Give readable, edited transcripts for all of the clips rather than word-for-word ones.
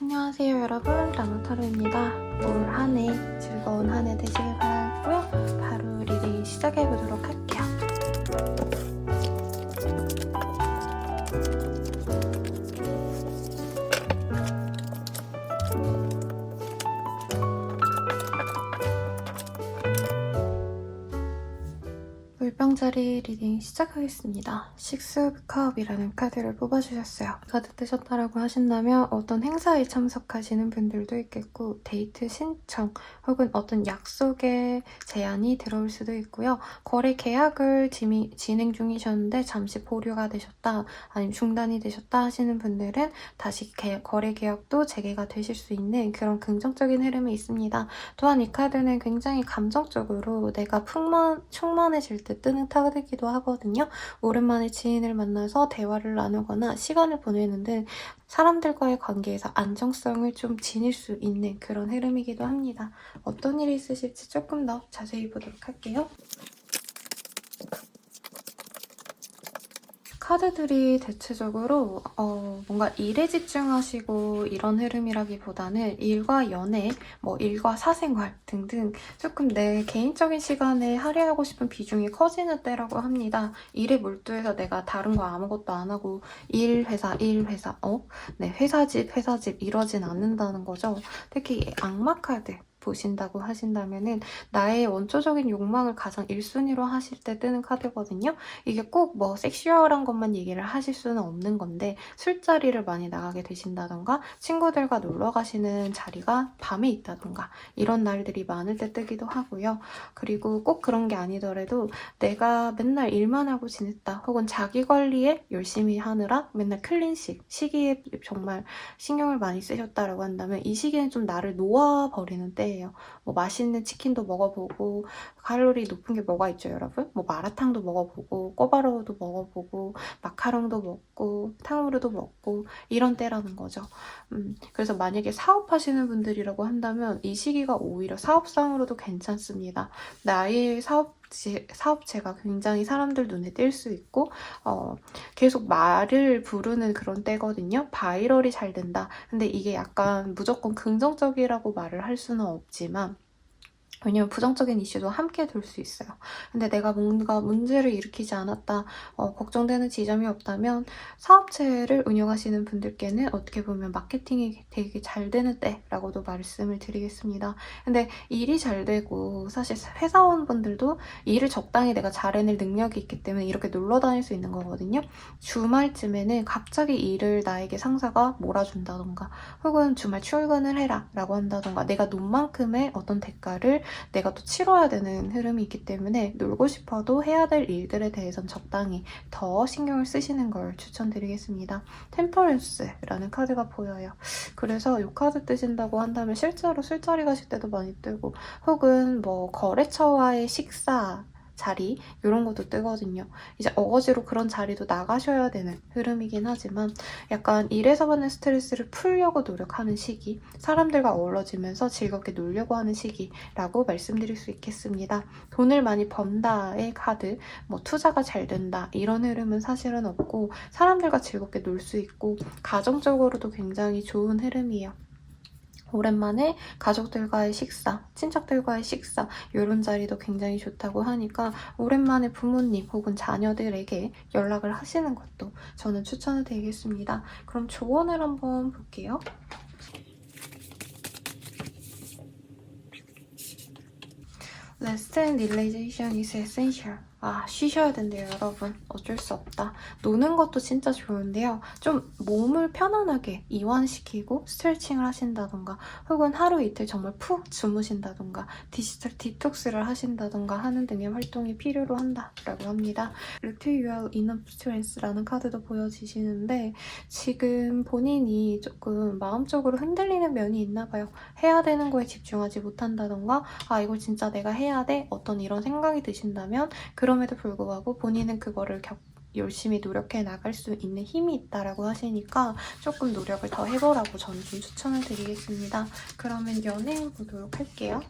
안녕하세요 여러분, 라마타로입니다. 올 한 해 즐거운 한 해 되시길 바라고요. 바로 리딩 시작해보도록 할게요. 물병자리 리딩 시작하겠습니다. 식스 오브 컵이라는 카드를 뽑아주셨어요. 카드 뜨셨다라고 하신다면 어떤 행사에 참석하시는 분들도 있겠고, 데이트 신청 혹은 어떤 약속에 제안이 들어올 수도 있고요. 거래 계약을 진행 중이셨는데 잠시 보류가 되셨다, 아니면 중단이 되셨다 하시는 분들은 다시 거래 계약도 재개가 되실 수 있는 그런 긍정적인 흐름이 있습니다. 또한 이 카드는 굉장히 감정적으로 내가 충만해질 때 뜨는 카드이기도 하거든요. 오랜만에 지인을 만나서 대화를 나누거나 시간을 보내는 등 사람들과의 관계에서 안정성을 좀 지닐 수 있는 그런 흐름이기도 합니다. 어떤 일이 있으실지 조금 더 자세히 보도록 할게요. 카드들이 대체적으로 뭔가 일에 집중하시고 이런 흐름이라기보다는 일과 연애, 일과 사생활 등등 조금 내 개인적인 시간에 할애하고 싶은 비중이 커지는 때라고 합니다. 일에 몰두해서 내가 다른 거 아무것도 안 하고 회사, 네, 회사 집 이러진 않는다는 거죠. 특히 악마 카드 보신다고 하신다면은 나의 원초적인 욕망을 가장 1순위로 하실 때 뜨는 카드거든요. 이게 꼭 섹슈얼한 것만 얘기를 하실 수는 없는 건데, 술자리를 많이 나가게 되신다던가 친구들과 놀러 가시는 자리가 밤에 있다던가 이런 날들이 많을 때 뜨기도 하고요. 그리고 꼭 그런 게 아니더라도 내가 맨날 일만 하고 지냈다, 혹은 자기 관리에 열심히 하느라 맨날 클린식 시기에 정말 신경을 많이 쓰셨다라고 한다면, 이 시기는 좀 나를 놓아버리는 때예요. 맛있는 치킨도 먹어보고, 칼로리 높은 게 뭐가 있죠 여러분? 마라탕도 먹어보고, 꼬바로우도 먹어보고, 마카롱도 먹고, 탕후루도 먹고 이런 때라는 거죠. 그래서 만약에 사업하시는 분들이라고 한다면 이 시기가 오히려 사업상으로도 괜찮습니다. 나의 사업체가 굉장히 사람들 눈에 띌 수 있고, 계속 말을 부르는 그런 때거든요. 바이럴이 잘 된다. 근데 이게 약간 무조건 긍정적이라고 말을 할 수는 없지만, 왜냐면 부정적인 이슈도 함께 돌 수 있어요. 근데 내가 뭔가 문제를 일으키지 않았다, 걱정되는 지점이 없다면 사업체를 운영하시는 분들께는 어떻게 보면 마케팅이 되게 잘 되는 때라고도 말씀을 드리겠습니다. 근데 일이 잘 되고, 사실 회사원분들도 일을 적당히 내가 잘해낼 능력이 있기 때문에 이렇게 놀러 다닐 수 있는 거거든요. 주말쯤에는 갑자기 일을 나에게 상사가 몰아준다던가, 혹은 주말 출근을 해라 라고 한다던가, 내가 논 만큼의 어떤 대가를 내가 또 치러야 되는 흐름이 있기 때문에 놀고 싶어도 해야 될 일들에 대해선 적당히 더 신경을 쓰시는 걸 추천드리겠습니다. 템퍼런스라는 카드가 보여요. 그래서 이 카드 뜨신다고 한다면 실제로 술자리 가실 때도 많이 뜨고, 혹은 거래처와의 식사 자리 이런 것도 뜨거든요. 이제 어거지로 그런 자리도 나가셔야 되는 흐름이긴 하지만, 약간 일에서 받는 스트레스를 풀려고 노력하는 시기, 사람들과 어우러지면서 즐겁게 놀려고 하는 시기라고 말씀드릴 수 있겠습니다. 돈을 많이 번다의 카드, 투자가 잘 된다 이런 흐름은 사실은 없고, 사람들과 즐겁게 놀 수 있고 가정적으로도 굉장히 좋은 흐름이에요. 오랜만에 가족들과의 식사, 친척들과의 식사 이런 자리도 굉장히 좋다고 하니까, 오랜만에 부모님 혹은 자녀들에게 연락을 하시는 것도 저는 추천을 드리겠습니다. 그럼 조언을 한번 볼게요. Rest and relaxation is essential. 쉬셔야 된대요 여러분. 어쩔 수 없다. 노는 것도 진짜 좋은데요, 좀 몸을 편안하게 이완시키고 스트레칭을 하신다던가, 혹은 하루 이틀 정말 푹 주무신다던가, 디지털 디톡스를 하신다던가 하는 등의 활동이 필요로 한다라고 합니다. Lift Your Inner Strength라는 카드도 보여지시는데, 지금 본인이 조금 마음적으로 흔들리는 면이 있나 봐요. 해야 되는 거에 집중하지 못한다던가, 이걸 진짜 내가 해야 돼? 어떤 이런 생각이 드신다면, 그럼에도 불구하고 본인은 그거를 열심히 노력해 나갈 수 있는 힘이 있다라고 하시니까 조금 노력을 더 해보라고 저는 좀 추천을 드리겠습니다. 그러면 연애 보도록 할게요.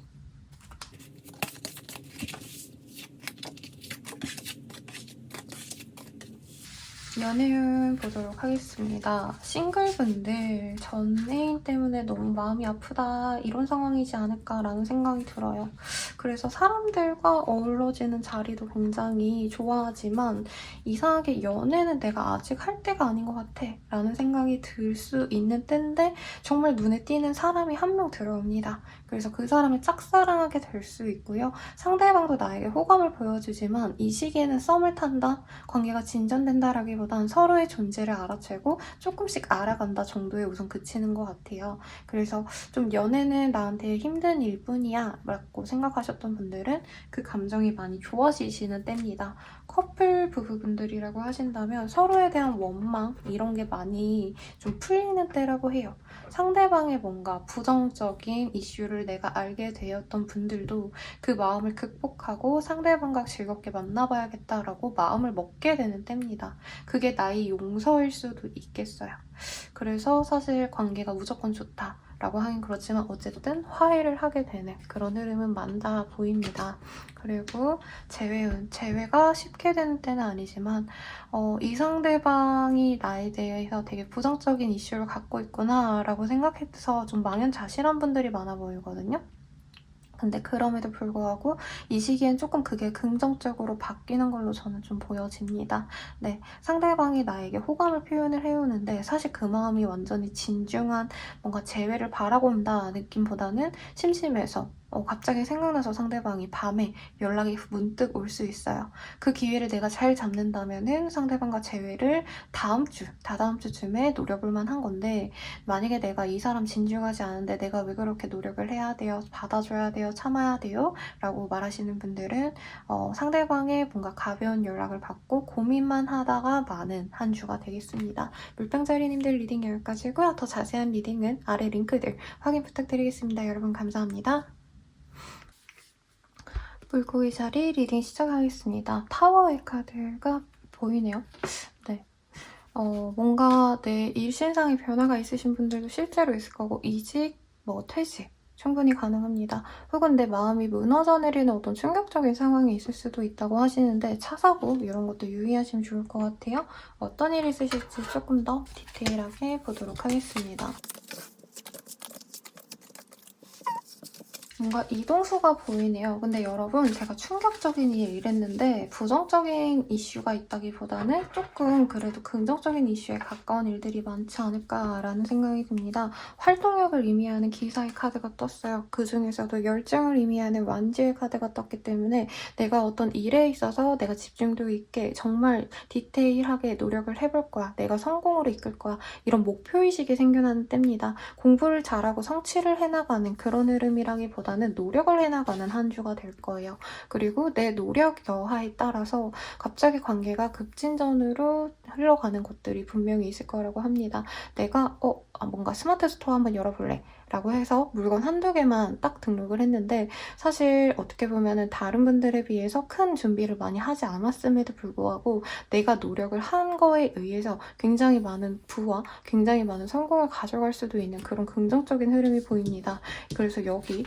연애운 보도록 하겠습니다. 싱글분들 전 애인 때문에 너무 마음이 아프다 이런 상황이지 않을까라는 생각이 들어요. 그래서 사람들과 어우러지는 자리도 굉장히 좋아하지만 이상하게 연애는 내가 아직 할 때가 아닌 것 같아 라는 생각이 들 수 있는 때인데 정말 눈에 띄는 사람이 한 명 들어옵니다. 그래서 그 사람을 짝사랑하게 될 수 있고요. 상대방도 나에게 호감을 보여주지만 이 시기에는 썸을 탄다, 관계가 진전된다라기보단 서로의 존재를 알아채고 조금씩 알아간다 정도에 우선 그치는 것 같아요. 그래서 좀 연애는 나한테 힘든 일뿐이야 라고 생각하셨던 분들은 그 감정이 많이 좋아지시는 때입니다. 커플 부부분들이라고 하신다면 서로에 대한 원망 이런 게 많이 좀 풀리는 때라고 해요. 상대방의 뭔가 부정적인 이슈를 내가 알게 되었던 분들도 그 마음을 극복하고 상대방과 즐겁게 만나봐야겠다라고 마음을 먹게 되는 때입니다. 그게 나의 용서일 수도 있겠어요. 그래서 사실 관계가 무조건 좋다라고 하긴 그렇지만 어쨌든 화해를 하게 되는 그런 흐름은 많다 보입니다. 그리고 재회가 쉽게 되는 때는 아니지만 이 상대방이 나에 대해서 되게 부정적인 이슈를 갖고 있구나 라고 생각해서 좀 망연자실한 분들이 많아 보이거든요. 근데 그럼에도 불구하고 이 시기엔 조금 그게 긍정적으로 바뀌는 걸로 저는 좀 보여집니다. 네, 상대방이 나에게 호감을 표현을 해오는데 사실 그 마음이 완전히 진중한 뭔가 재회를 바라고 온다 느낌보다는 심심해서 갑자기 생각나서 상대방이 밤에 연락이 문득 올 수 있어요. 그 기회를 내가 잘 잡는다면은 상대방과 재회를 다다음 주쯤에 노려볼 만한 건데 만약에 내가 이 사람 진중하지 않은데 내가 왜 그렇게 노력을 해야 돼요? 받아줘야 돼요? 참아야 돼요? 라고 말하시는 분들은 상대방의 뭔가 가벼운 연락을 받고 고민만 하다가 많은 한 주가 되겠습니다. 물병자리님들 리딩 여기까지고요. 더 자세한 리딩은 아래 링크들 확인 부탁드리겠습니다. 여러분 감사합니다. 물고기 자리 리딩 시작하겠습니다. 타워의 카드가 보이네요. 네. 뭔가 내 일신상의 변화가 있으신 분들도 실제로 있을 거고 이직, 퇴직 충분히 가능합니다. 혹은 내 마음이 무너져 내리는 어떤 충격적인 상황이 있을 수도 있다고 하시는데 차 사고 이런 것도 유의하시면 좋을 것 같아요. 어떤 일이 있으실지 조금 더 디테일하게 보도록 하겠습니다. 뭔가 이동수가 보이네요. 근데 여러분 제가 충격적인 일 이랬는데 부정적인 이슈가 있다기보다는 조금 그래도 긍정적인 이슈에 가까운 일들이 많지 않을까라는 생각이 듭니다. 활동력을 의미하는 기사의 카드가 떴어요. 그 중에서도 열정을 의미하는 완지의 카드가 떴기 때문에 내가 어떤 일에 있어서 내가 집중도 있게 정말 디테일하게 노력을 해볼 거야. 내가 성공으로 이끌 거야. 이런 목표의식이 생겨나는 때입니다. 공부를 잘하고 성취를 해나가는 그런 흐름이라기보다 나는 노력을 해나가는 한 주가 될 거예요. 그리고 내 노력 여하에 따라서 갑자기 관계가 급진전으로 흘러가는 것들이 분명히 있을 거라고 합니다. 내가 뭔가 스마트 스토어 한번 열어볼래? 라고 해서 물건 한두 개만 딱 등록을 했는데 사실 어떻게 보면은 다른 분들에 비해서 큰 준비를 많이 하지 않았음에도 불구하고 내가 노력을 한 거에 의해서 굉장히 많은 부와 굉장히 많은 성공을 가져갈 수도 있는 그런 긍정적인 흐름이 보입니다. 그래서 여기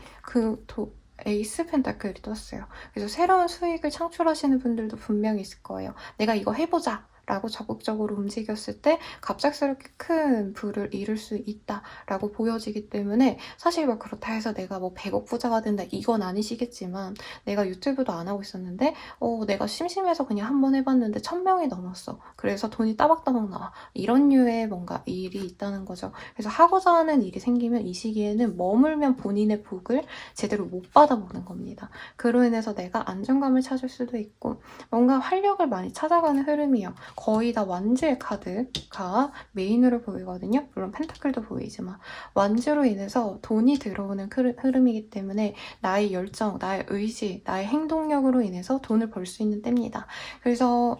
에이스 펜타클이 떴어요. 그래서 새로운 수익을 창출하시는 분들도 분명히 있을 거예요. 내가 이거 해보자! 라고 적극적으로 움직였을 때 갑작스럽게 큰 부를 이룰 수 있다라고 보여지기 때문에 사실 그렇다 해서 내가 100억 부자가 된다 이건 아니시겠지만 내가 유튜브도 안 하고 있었는데 내가 심심해서 그냥 한번 해봤는데 1000명이 넘었어. 그래서 돈이 따박따박 나와. 이런 류의 뭔가 일이 있다는 거죠. 그래서 하고자 하는 일이 생기면 이 시기에는 머물면 본인의 복을 제대로 못 받아보는 겁니다. 그로 인해서 내가 안정감을 찾을 수도 있고 뭔가 활력을 많이 찾아가는 흐름이에요. 거의 다 완주의 카드가 메인으로 보이거든요. 물론 펜타클도 보이지만 완주로 인해서 돈이 들어오는 흐름이기 때문에 나의 열정, 나의 의지, 나의 행동력으로 인해서 돈을 벌 수 있는 때입니다. 그래서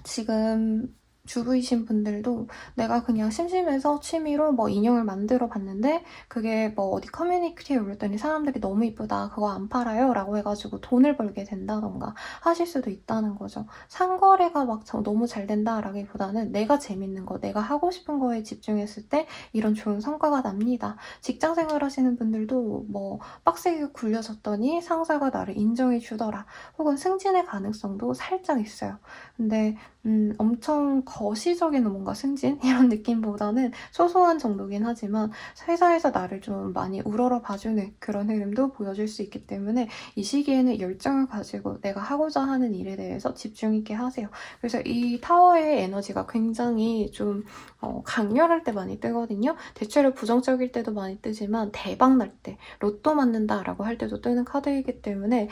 지금 주부이신 분들도 내가 그냥 심심해서 취미로 뭐 인형을 만들어 봤는데 그게 뭐 어디 커뮤니티에 올렸더니 사람들이 너무 이쁘다 그거 안 팔아요 라고 해가지고 돈을 벌게 된다던가 하실 수도 있다는 거죠. 상거래가 막 너무 잘 된다라기보다는 내가 재밌는 거 내가 하고 싶은 거에 집중했을 때 이런 좋은 성과가 납니다. 직장 생활 하시는 분들도 뭐 빡세게 굴려졌더니 상사가 나를 인정해 주더라 혹은 승진의 가능성도 살짝 있어요. 근데 엄청 거시적인 뭔가 승진? 이런 느낌보다는 소소한 정도긴 하지만 회사에서 나를 좀 많이 우러러 봐주는 그런 흐름도 보여줄 수 있기 때문에 이 시기에는 열정을 가지고 내가 하고자 하는 일에 대해서 집중 있게 하세요. 그래서 이 타워의 에너지가 굉장히 좀 강렬할 때 많이 뜨거든요. 대체로 부정적일 때도 많이 뜨지만 대박 날 때, 로또 맞는다라고 할 때도 뜨는 카드이기 때문에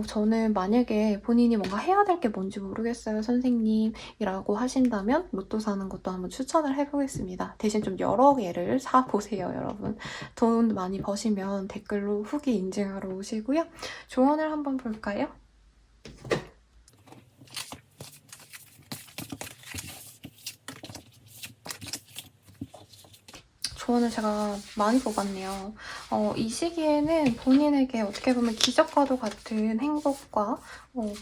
저는 만약에 본인이 뭔가 해야 될 게 뭔지 모르겠어요, 선생님이라고 하신다면 로또 사는 것도 한번 추천을 해보겠습니다. 대신 좀 여러 개를 사보세요, 여러분. 돈 많이 버시면 댓글로 후기 인증하러 오시고요. 조언을 한번 볼까요? 조언을 제가 많이 뽑았네요. 이 시기에는 본인에게 어떻게 보면 기적과도 같은 행복과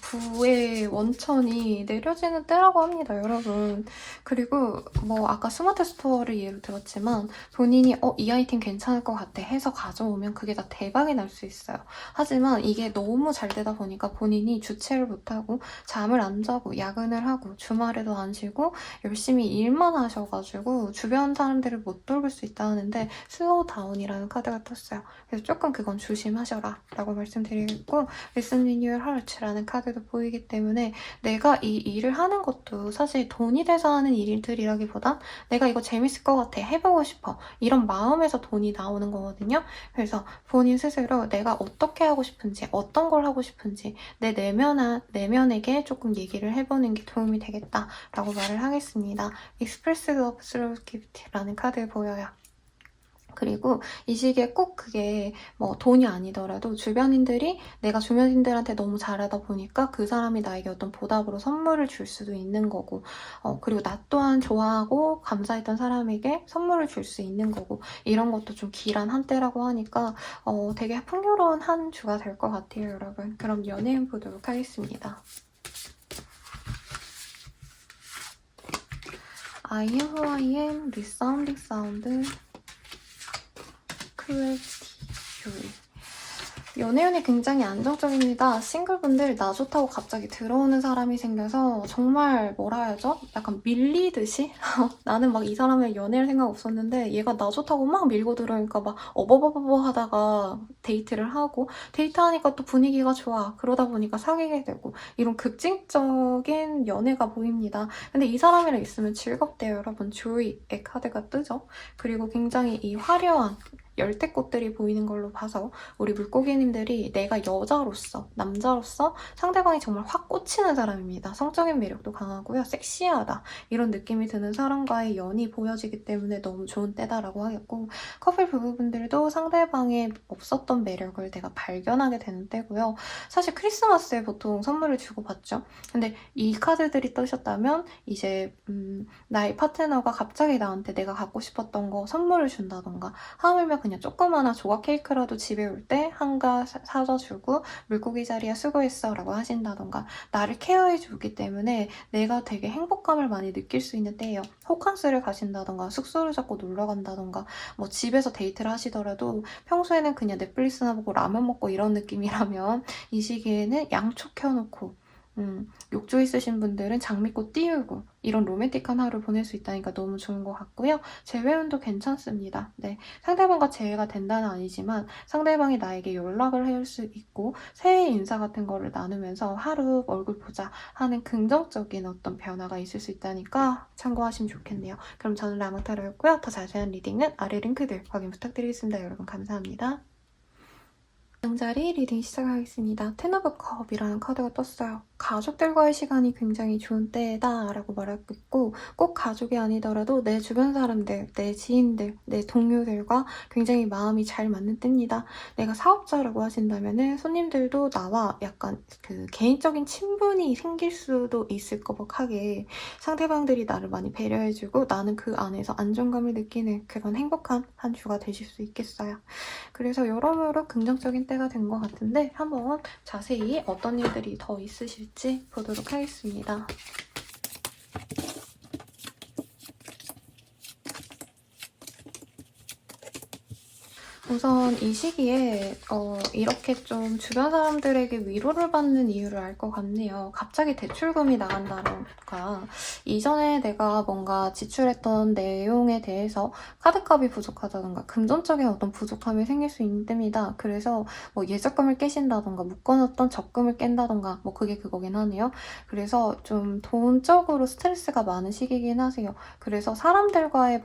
부의 원천이 내려지는 때라고 합니다, 여러분. 그리고 뭐 아까 스마트 스토어를 예로 들었지만 본인이 이 아이템 괜찮을 것 같아 해서 가져오면 그게 다 대박이 날 수 있어요. 하지만 이게 너무 잘 되다 보니까 본인이 주체를 못하고 잠을 안 자고 야근을 하고 주말에도 안 쉬고 열심히 일만 하셔가지고 주변 사람들을 못 돌볼 수 있다 하는데 슬로우 다운이라는 카드가 떴어요. 그래서 조금 그건 조심하셔라 라고 말씀드리겠고 Listen with your heart라는 카드도 보이기 때문에 내가 이 일을 하는 것도 사실 돈이 돼서 하는 일들이라기보단 내가 이거 재밌을 것 같아 해보고 싶어 이런 마음에서 돈이 나오는 거거든요. 그래서 본인 스스로 내가 어떻게 하고 싶은지 어떤 걸 하고 싶은지 내 내면에게 조금 얘기를 해보는 게 도움이 되겠다라고 말을 하겠습니다. Express Love Through Gift라는 카드 보여요. 그리고 이 시기에 꼭 그게 뭐 돈이 아니더라도 주변인들이 내가 주변인들한테 너무 잘하다 보니까 그 사람이 나에게 어떤 보답으로 선물을 줄 수도 있는 거고 그리고 나 또한 좋아하고 감사했던 사람에게 선물을 줄 수 있는 거고 이런 것도 좀 기란 한때라고 하니까 되게 풍요로운 한 주가 될 것 같아요, 여러분. 그럼 연예인 보도록 하겠습니다. I am who I am, resounding sound, cruelty, joy. 연애운이 굉장히 안정적입니다. 싱글분들 나 좋다고 갑자기 들어오는 사람이 생겨서 정말 뭐라 해야죠? 약간 밀리듯이? 나는 막 이 사람을 연애할 생각 없었는데 얘가 나 좋다고 막 밀고 들어오니까 막 어버버버버 하다가 데이트를 하고 데이트하니까 또 분위기가 좋아. 그러다 보니까 사귀게 되고 이런 급진적인 연애가 보입니다. 근데 이 사람이랑 있으면 즐겁대요, 여러분. 조이의 카드가 뜨죠? 그리고 굉장히 이 화려한 열대꽃들이 보이는 걸로 봐서 우리 물고기님들이 내가 여자로서, 남자로서 상대방이 정말 확 꽂히는 사람입니다. 성적인 매력도 강하고요. 섹시하다. 이런 느낌이 드는 사람과의 연이 보여지기 때문에 너무 좋은 때다라고 하겠고 커플 부부분들도 상대방의 없었던 매력을 내가 발견하게 되는 때고요. 사실 크리스마스에 보통 선물을 주고받죠. 근데 이 카드들이 뜨셨다면 이제 나의 파트너가 갑자기 나한테 내가 갖고 싶었던 거 선물을 준다던가 하물며 그냥 조그마한 조각 케이크라도 집에 올 때 한가 사다 주고 물고기 자리야 수고했어 라고 하신다던가 나를 케어해주기 때문에 내가 되게 행복감을 많이 느낄 수 있는 때예요. 호캉스를 가신다던가 숙소를 잡고 놀러 간다던가 뭐 집에서 데이트를 하시더라도 평소에는 그냥 넷플릭스나 보고 라면 먹고 이런 느낌이라면 이 시기에는 양초 켜놓고 욕조 있으신 분들은 장미꽃 띄우고 이런 로맨틱한 하루 보낼 수 있다니까 너무 좋은 것 같고요. 재회운도 괜찮습니다. 네, 상대방과 재회가 된다는 아니지만 상대방이 나에게 연락을 할 수 있고 새해 인사 같은 거를 나누면서 하루 얼굴 보자 하는 긍정적인 어떤 변화가 있을 수 있다니까 참고하시면 좋겠네요. 그럼 저는 라마타로였고요. 더 자세한 리딩은 아래 링크들 확인 부탁드리겠습니다. 여러분 감사합니다. 양자리 리딩 시작하겠습니다. 텐 오브 컵이라는 카드가 떴어요. 가족들과의 시간이 굉장히 좋은 때다라고 말하겠고, 꼭 가족이 아니더라도 내 주변 사람들, 내 지인들, 내 동료들과 굉장히 마음이 잘 맞는 때입니다. 내가 사업자라고 하신다면은 손님들도 나와 약간 그 개인적인 친분이 생길 수도 있을 거벅하게 상대방들이 나를 많이 배려해주고 나는 그 안에서 안정감을 느끼는 그런 행복한 한 주가 되실 수 있겠어요. 그래서 여러모로 긍정적인 때가 된 것 같은데 한번 자세히 어떤 일들이 더 있으실지 보도록 하겠습니다. 우선 이 시기에 이렇게 좀 주변 사람들에게 위로를 받는 이유를 알 것 같네요. 갑자기 대출금이 나간다던가 이전에 내가 뭔가 지출했던 내용에 대해서 카드값이 부족하다던가 금전적인 어떤 부족함이 생길 수 있는 때입니다. 그래서 뭐 예적금을 깨신다던가 묶어놨던 적금을 깬다던가 뭐 그게 그거긴 하네요. 그래서 좀 돈적으로 스트레스가 많은 시기긴 하세요. 그래서 사람들과의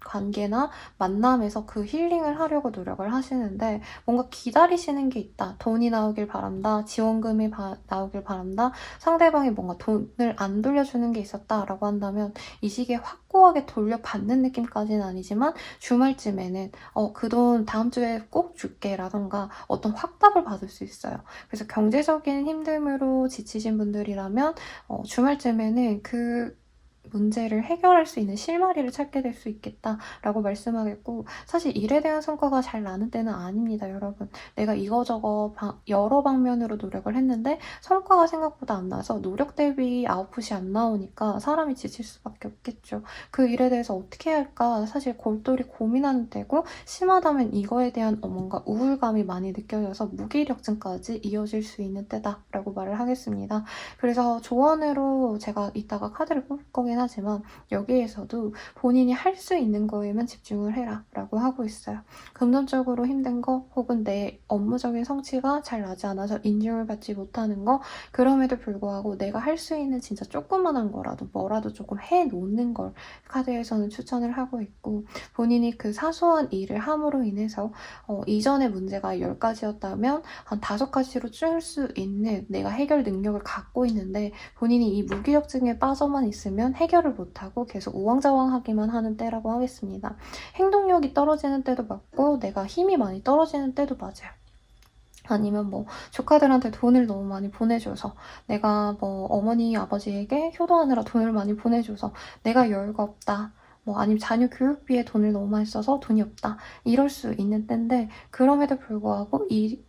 관계나 만남에서 그 힐링을 하려고 노력을 하시는데 뭔가 기다리시는 게 있다. 돈이 나오길 바란다. 지원금이 나오길 바란다. 상대방이 뭔가 돈을 안 돌려주는 게 있었다라고 한다면 이 시기에 확고하게 돌려받는 느낌까지는 아니지만 주말쯤에는 그 돈 다음 주에 꼭 줄게 라던가 어떤 확답을 받을 수 있어요. 그래서 경제적인 힘듦으로 지치신 분들이라면 주말쯤에는 그 문제를 해결할 수 있는 실마리를 찾게 될 수 있겠다라고 말씀하겠고, 사실 일에 대한 성과가 잘 나는 때는 아닙니다, 여러분. 내가 이거저거 여러 방면으로 노력을 했는데 성과가 생각보다 안 나서 노력 대비 아웃풋이 안 나오니까 사람이 지칠 수밖에 없겠죠. 그 일에 대해서 어떻게 해야 할까 사실 골똘히 고민하는 때고, 심하다면 이거에 대한 뭔가 우울감이 많이 느껴져서 무기력증까지 이어질 수 있는 때다라고 말을 하겠습니다. 그래서 조언으로 제가 이따가 카드를 뽑을 거긴 하지만 여기에서도 본인이 할 수 있는 거에만 집중을 해라 라고 하고 있어요. 금전적으로 힘든 거 혹은 내 업무적인 성취가 잘 나지 않아서 인정을 받지 못하는 거, 그럼에도 불구하고 내가 할 수 있는 진짜 조그만한 거라도 뭐라도 조금 해놓는 걸 카드에서는 추천을 하고 있고, 본인이 그 사소한 일을 함으로 인해서 이전의 문제가 10가지였다면 한 5가지로 줄 수 있는 내가 해결 능력을 갖고 있는데 본인이 이 무기력증에 빠져만 있으면 해결을 못하고 계속 우왕좌왕하기만 하는 때라고 하겠습니다. 행동력이 떨어지는 때도 맞고 내가 힘이 많이 떨어지는 때도 맞아요. 아니면 뭐 조카들한테 돈을 너무 많이 보내줘서, 내가 뭐 어머니 아버지에게 효도하느라 돈을 많이 보내줘서 내가 여유가 없다, 뭐 아니면 자녀 교육비에 돈을 너무 많이 써서 돈이 없다, 이럴 수 있는 때인데 그럼에도 불구하고 이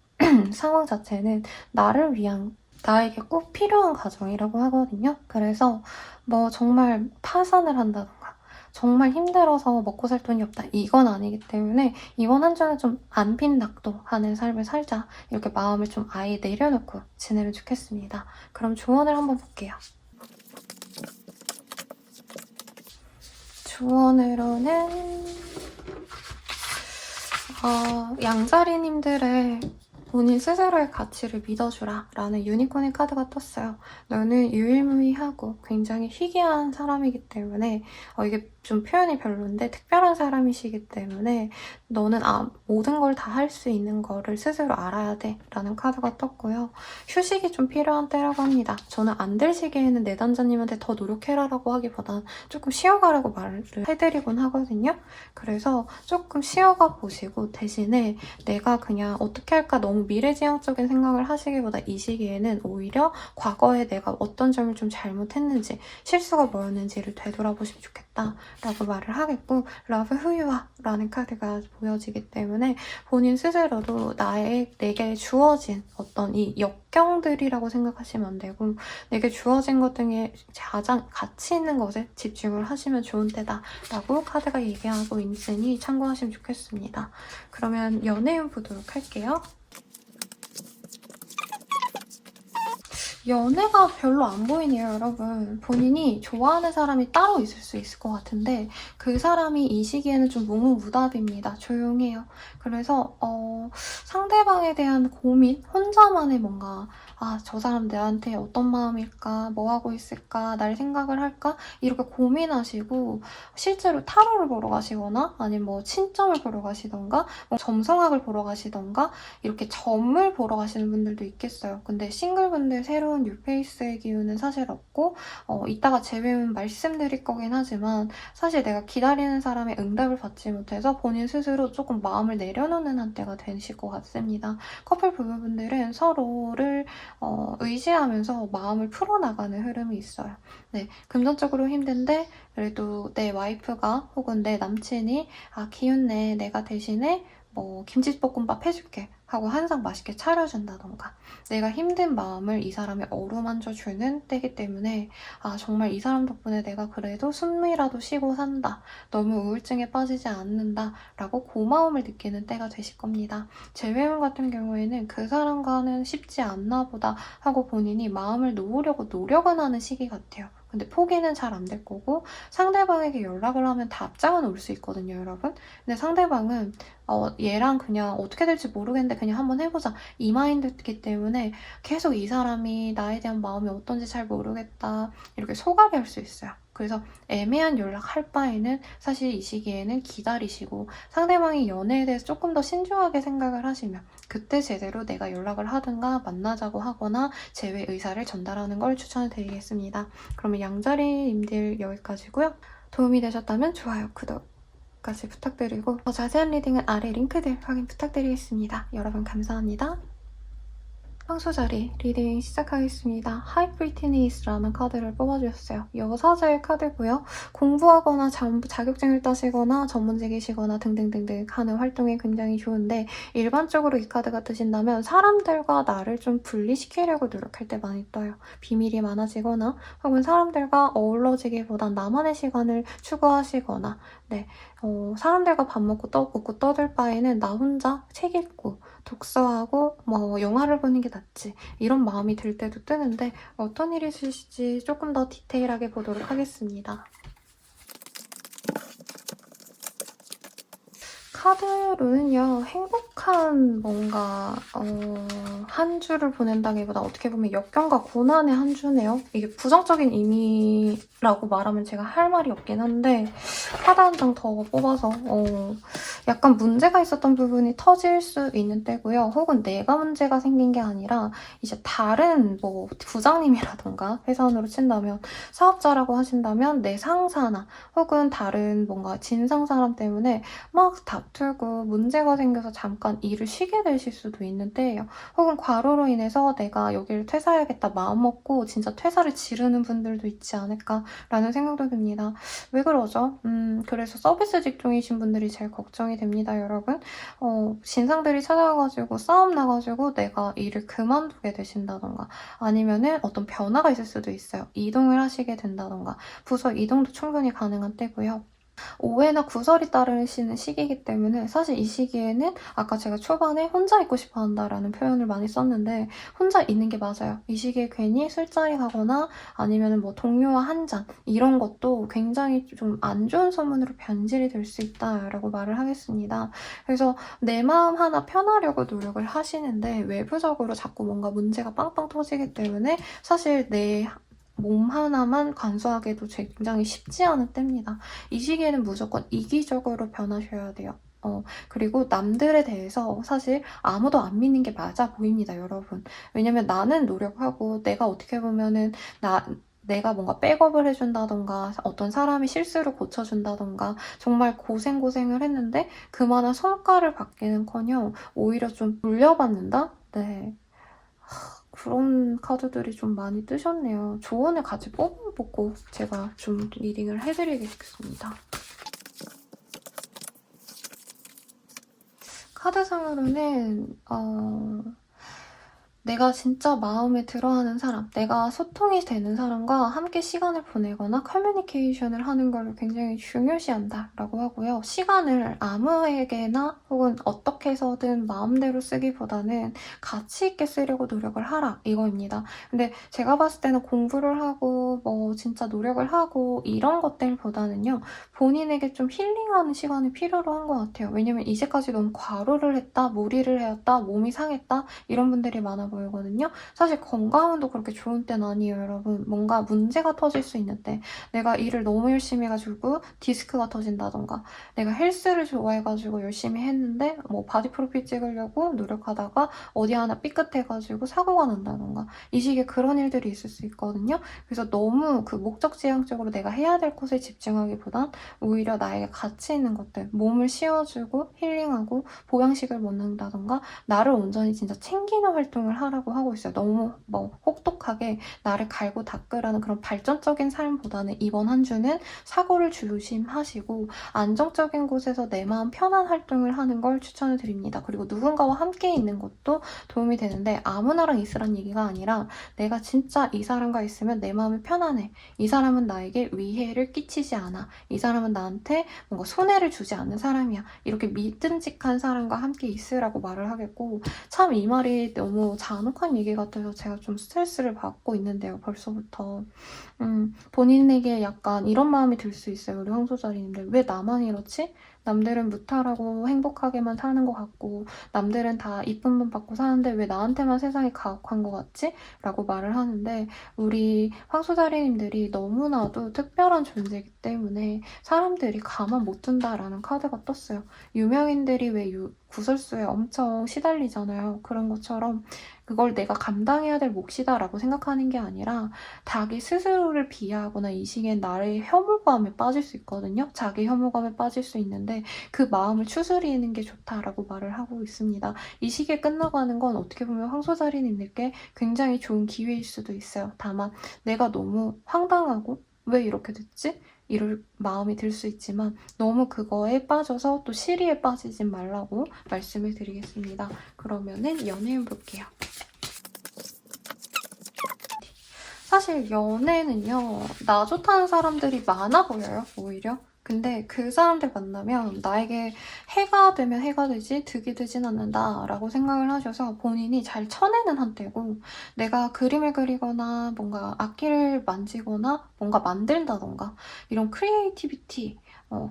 상황 자체는 나를 위한, 나에게 꼭 필요한 과정이라고 하거든요. 그래서 뭐 정말 파산을 한다던가 정말 힘들어서 먹고 살 돈이 없다, 이건 아니기 때문에 이번 한 주는 좀 안 빈낙도 하는 삶을 살자, 이렇게 마음을 좀 아예 내려놓고 지내면 좋겠습니다. 그럼 조언을 한번 볼게요. 조언으로는 양자리님들의 본인 스스로의 가치를 믿어주라 라는 유니콘의 카드가 떴어요. 너는 유일무이하고 굉장히 희귀한 사람이기 때문에 이게 좀 표현이 별론데 특별한 사람이시기 때문에 너는 모든 걸 다 할 수 있는 거를 스스로 알아야 돼 라는 카드가 떴고요. 휴식이 좀 필요한 때라고 합니다. 저는 안 될 시기에는 내담자님한테 더 노력해라 라고 하기보단 조금 쉬어가라고 말을 해드리곤 하거든요. 그래서 조금 쉬어가 보시고 대신에 내가 그냥 어떻게 할까 너무 미래지향적인 생각을 하시기보다 이 시기에는 오히려 과거에 내가 어떤 점을 좀 잘못했는지, 실수가 뭐였는지를 되돌아보시면 좋겠다 라고 말을 하겠고, 러브 후유와 라는 카드가 보여지기 때문에 본인 스스로도 내게 주어진 어떤 이 역경들이라고 생각하시면 안 되고, 내게 주어진 것 중에 가장 가치 있는 것에 집중을 하시면 좋은 때다 라고 카드가 얘기하고 있으니 참고하시면 좋겠습니다. 그러면 연애운 보도록 할게요. 연애가 별로 안 보이네요, 여러분. 본인이 좋아하는 사람이 따로 있을 수 있을 것 같은데 그 사람이 이 시기에는 좀 묵묵부답입니다. 조용해요. 그래서 상대방에 대한 고민, 혼자만의 뭔가 저 사람 나한테 어떤 마음일까, 뭐 하고 있을까, 날 생각을 할까, 이렇게 고민하시고 실제로 타로를 보러 가시거나 아니면 뭐 친점을 보러 가시던가 뭐 점성학을 보러 가시던가 이렇게 점을 보러 가시는 분들도 있겠어요. 근데 싱글분들 새로 새로운 뉴페이스의 기운은 사실 없고 이따가 재회는 말씀드릴 거긴 하지만 사실 내가 기다리는 사람의 응답을 받지 못해서 본인 스스로 조금 마음을 내려놓는 한때가 되실 것 같습니다. 커플 부부분들은 서로를 의지하면서 마음을 풀어나가는 흐름이 있어요. 네, 금전적으로 힘든데 그래도 내 와이프가 혹은 내 남친이 기운내 내가 대신에 뭐 김치볶음밥 해줄게 하고 한상 맛있게 차려준다던가 내가 힘든 마음을 이 사람이 어루만져주는 때기 때문에 정말 이 사람 덕분에 내가 그래도 숨이라도 쉬고 산다. 너무 우울증에 빠지지 않는다. 라고 고마움을 느끼는 때가 되실 겁니다. 재회원 같은 경우에는 그 사람과는 쉽지 않나 보다 하고 본인이 마음을 놓으려고 노력은 하는 시기 같아요. 근데 포기는 잘 안 될 거고 상대방에게 연락을 하면 답장은 올 수 있거든요, 여러분. 근데 상대방은 얘랑 그냥 어떻게 될지 모르겠는데 그냥 한번 해보자 이 마인드이기 때문에 계속 이 사람이 나에 대한 마음이 어떤지 잘 모르겠다 이렇게 소갈이 할 수 있어요. 그래서 애매한 연락할 바에는 사실 이 시기에는 기다리시고 상대방이 연애에 대해서 조금 더 신중하게 생각을 하시면 그때 제대로 내가 연락을 하든가 만나자고 하거나 재회 의사를 전달하는 걸 추천을 드리겠습니다. 그러면 양자리님들 여기까지고요. 도움이 되셨다면 좋아요, 구독 까지 부탁드리고 더 자세한 리딩은 아래 링크들 확인 부탁드리겠습니다. 여러분 감사합니다. 평소 자리 리딩 시작하겠습니다. 하이프리티니스라는 카드를 뽑아주셨어요. 여사제의 카드고요. 공부하거나 자격증을 따시거나 전문직이시거나 등등등등 하는 활동이 굉장히 좋은데 일반적으로 이 카드가 뜨신다면 사람들과 나를 좀 분리시키려고 노력할 때 많이 떠요. 비밀이 많아지거나 혹은 사람들과 어우러지기보단 나만의 시간을 추구하시거나 사람들과 밥 먹고 떠들 바에는 나 혼자 책 읽고 독서하고 뭐 영화를 보는 게 낫지 이런 마음이 들 때도 뜨는데 어떤 일이 있으실지 조금 더 디테일하게 보도록 하겠습니다. 카드로는요, 행복한 뭔가 한 주를 보낸다기보다 어떻게 보면 역경과 고난의 한 주네요. 이게 부정적인 의미라고 말하면 제가 할 말이 없긴 한데 카드 한 장 더 뽑아서 약간 문제가 있었던 부분이 터질 수 있는 때고요. 혹은 내가 문제가 생긴 게 아니라 이제 다른 뭐 부장님이라던가 회사원으로 친다면 사업자라고 하신다면 내 상사나 혹은 다른 뭔가 진상 사람 때문에 막 다투고 문제가 생겨서 잠깐 일을 쉬게 되실 수도 있는 때예요. 혹은 과로로 인해서 내가 여기를 퇴사해야겠다 마음먹고 진짜 퇴사를 지르는 분들도 있지 않을까라는 생각도 듭니다. 왜 그러죠? 그래서 서비스 직종이신 분들이 제일 걱정이 됩니다, 여러분. 진상들이 찾아와가지고 싸움 나가지고 내가 일을 그만두게 되신다던가 아니면은 어떤 변화가 있을 수도 있어요. 이동을 하시게 된다던가 부서 이동도 충분히 가능한 때고요. 오해나 구설이 따르시는 시기이기 때문에 사실 이 시기에는 아까 제가 초반에 혼자 있고 싶어 한다라는 표현을 많이 썼는데 혼자 있는 게 맞아요. 이 시기에 괜히 술자리 가거나 아니면 뭐 동료와 한 잔 이런 것도 굉장히 좀 안 좋은 소문으로 변질이 될 수 있다라고 말을 하겠습니다. 그래서 내 마음 하나 편하려고 노력을 하시는데 외부적으로 자꾸 뭔가 문제가 빵빵 터지기 때문에 사실 내 몸 하나만 간수하기도 굉장히 쉽지 않은 때입니다. 이 시기에는 무조건 이기적으로 변하셔야 돼요. 그리고 남들에 대해서 사실 아무도 안 믿는 게 맞아 보입니다, 여러분. 왜냐면 나는 노력하고 내가 어떻게 보면은 내가 뭔가 백업을 해준다던가 어떤 사람이 실수를 고쳐준다던가 정말 고생을 했는데 그만한 성과를 받기는커녕 오히려 좀 물려받는다? 네. 그런 카드들이 좀 많이 뜨셨네요. 조언을 같이 뽑아보고 제가 좀 리딩을 해드리겠습니다. 카드상으로는 내가 진짜 마음에 들어하는 사람, 내가 소통이 되는 사람과 함께 시간을 보내거나 커뮤니케이션을 하는 걸 굉장히 중요시한다라고 하고요. 시간을 아무에게나 혹은 어떻게 해서든 마음대로 쓰기보다는 가치 있게 쓰려고 노력을 하라 이거입니다. 근데 제가 봤을 때는 공부를 하고 뭐 진짜 노력을 하고 이런 것들보다는요. 본인에게 좀 힐링하는 시간이 필요로 한 것 같아요. 왜냐면 이제까지 너무 과로를 했다, 무리를 해왔다, 몸이 상했다 이런 분들이 많아 보이거든요. 사실 건강운도 그렇게 좋은 때는 아니에요, 여러분. 뭔가 문제가 터질 수 있는 때, 내가 일을 너무 열심히 해가지고 디스크가 터진다던가, 내가 헬스를 좋아해가지고 열심히 했는데 뭐 바디 프로필 찍으려고 노력하다가 어디 하나 삐끗해가지고 사고가 난다던가, 이 식의 그런 일들이 있을 수 있거든요. 그래서 너무 그 목적지향적으로 내가 해야 될 것에 집중하기보단 오히려 나에게 가치 있는 것들, 몸을 쉬어주고 힐링하고 보양식을 먹는다던가, 나를 온전히 진짜 챙기는 활동을 하라고 하고 있어요. 너무 뭐 혹독하게 나를 갈고 닦으라는 그런 발전적인 삶보다는 이번 한 주는 사고를 조심하시고 안정적인 곳에서 내 마음 편한 활동을 하는 걸 추천을 드립니다. 그리고 누군가와 함께 있는 것도 도움이 되는데, 아무나랑 있으란 얘기가 아니라 내가 진짜 이 사람과 있으면 내 마음이 편안해. 이 사람은 나에게 위해를 끼치지 않아. 이 사람은 나한테 뭔가 손해를 주지 않는 사람이야. 이렇게 믿음직한 사람과 함께 있으라고 말을 하겠고, 참 이 말이 너무 잔혹한 얘기 같아서 제가 좀 스트레스를 받고 있는데요, 벌써부터. 본인에게 약간 이런 마음이 들 수 있어요, 우리 황소자리님들. 왜 나만 이렇지? 남들은 무탈하고 행복하게만 사는 것 같고, 남들은 다 이쁨만 받고 사는데 왜 나한테만 세상이 가혹한 것 같지? 라고 말을 하는데, 우리 황소자리님들이 너무나도 특별한 존재이기 때문에 사람들이 가만 못 둔다라는 카드가 떴어요. 유명인들이 왜 구설수에 엄청 시달리잖아요. 그런 것처럼 그걸 내가 감당해야 될 몫이다라고 생각하는 게 아니라 자기 스스로를 비하하거나 이 시기엔 나의 혐오감에 빠질 수 있거든요. 자기 혐오감에 빠질 수 있는데 그 마음을 추스리는 게 좋다라고 말을 하고 있습니다. 이 시기에 끝나가는 건 어떻게 보면 황소자리님들께 굉장히 좋은 기회일 수도 있어요. 다만 내가 너무 황당하고 왜 이렇게 됐지? 이럴 마음이 들 수 있지만 너무 그거에 빠져서 또 시리에 빠지진 말라고 말씀을 드리겠습니다. 그러면은 연애운 볼게요. 사실 연애는요, 나 좋다는 사람들이 많아 보여요, 오히려. 근데 그 사람들 만나면 나에게 해가 되면 해가 되지 득이 되진 않는다라고 생각을 하셔서 본인이 잘 쳐내는 한때고, 내가 그림을 그리거나 뭔가 악기를 만지거나 뭔가 만든다던가 이런 크리에이티비티,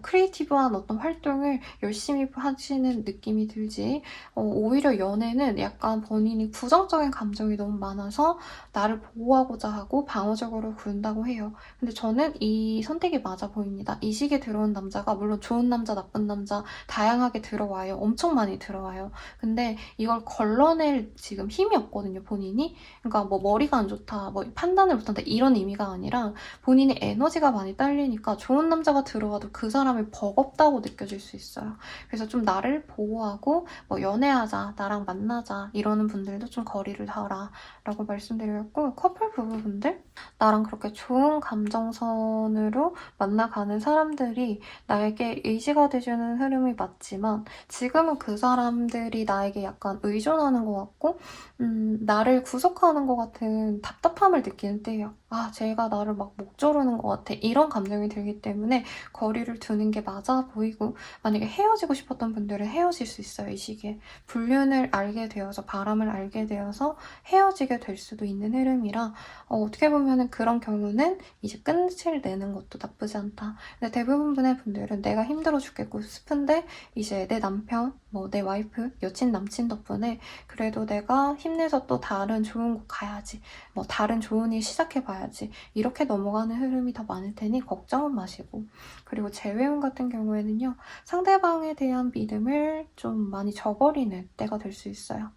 크리에이티브한 어떤 활동을 열심히 하시는 느낌이 들지, 오히려 연애는 약간 본인이 부정적인 감정이 너무 많아서 나를 보호하고자 하고 방어적으로 군다고 해요. 근데 저는 이 선택이 맞아 보입니다. 이 시기에 들어온 남자가 물론 좋은 남자, 나쁜 남자 다양하게 들어와요. 엄청 많이 들어와요. 근데 이걸 걸러낼 지금 힘이 없거든요, 본인이. 그러니까 뭐 머리가 안 좋다, 뭐 판단을 못한다 이런 의미가 아니라 본인이 에너지가 많이 딸리니까 좋은 남자가 들어와도 그 사람이 버겁다고 느껴질 수 있어요. 그래서 좀 나를 보호하고 뭐 연애하자, 나랑 만나자 이러는 분들도 좀 거리를 둬라 라고 말씀드렸고, 커플 부부분들? 나랑 그렇게 좋은 감정선으로 만나가는 사람들이 나에게 의지가 돼주는 흐름이 맞지만 지금은 그 사람들이 나에게 약간 의존하는 것 같고 나를 구속하는 것 같은 답답함을 느끼는 때예요. 아, 쟤가 나를 막 목조르는 것 같아. 이런 감정이 들기 때문에 거리를 두는 게 맞아 보이고, 만약에 헤어지고 싶었던 분들은 헤어질 수 있어요, 이 시기에. 불륜을 알게 되어서, 바람을 알게 되어서 헤어지게 될 수도 있는 흐름이라 어떻게 보면은 그런 경우는 이제 끝을 내는 것도 나쁘지 않다. 근데 대부분의 분들은 내가 힘들어 죽겠고 싶은데 이제 내 남편, 뭐 내 와이프, 여친, 남친 덕분에 그래도 내가 힘내서 또 다른 좋은 곳 가야지, 뭐 다른 좋은 일 시작해봐야지 이렇게 넘어가는 흐름이 더 많을 테니 걱정은 마시고. 그리고 재회운 같은 경우에는요, 상대방에 대한 믿음을 좀 많이 저버리는 때가 될 수 있어요.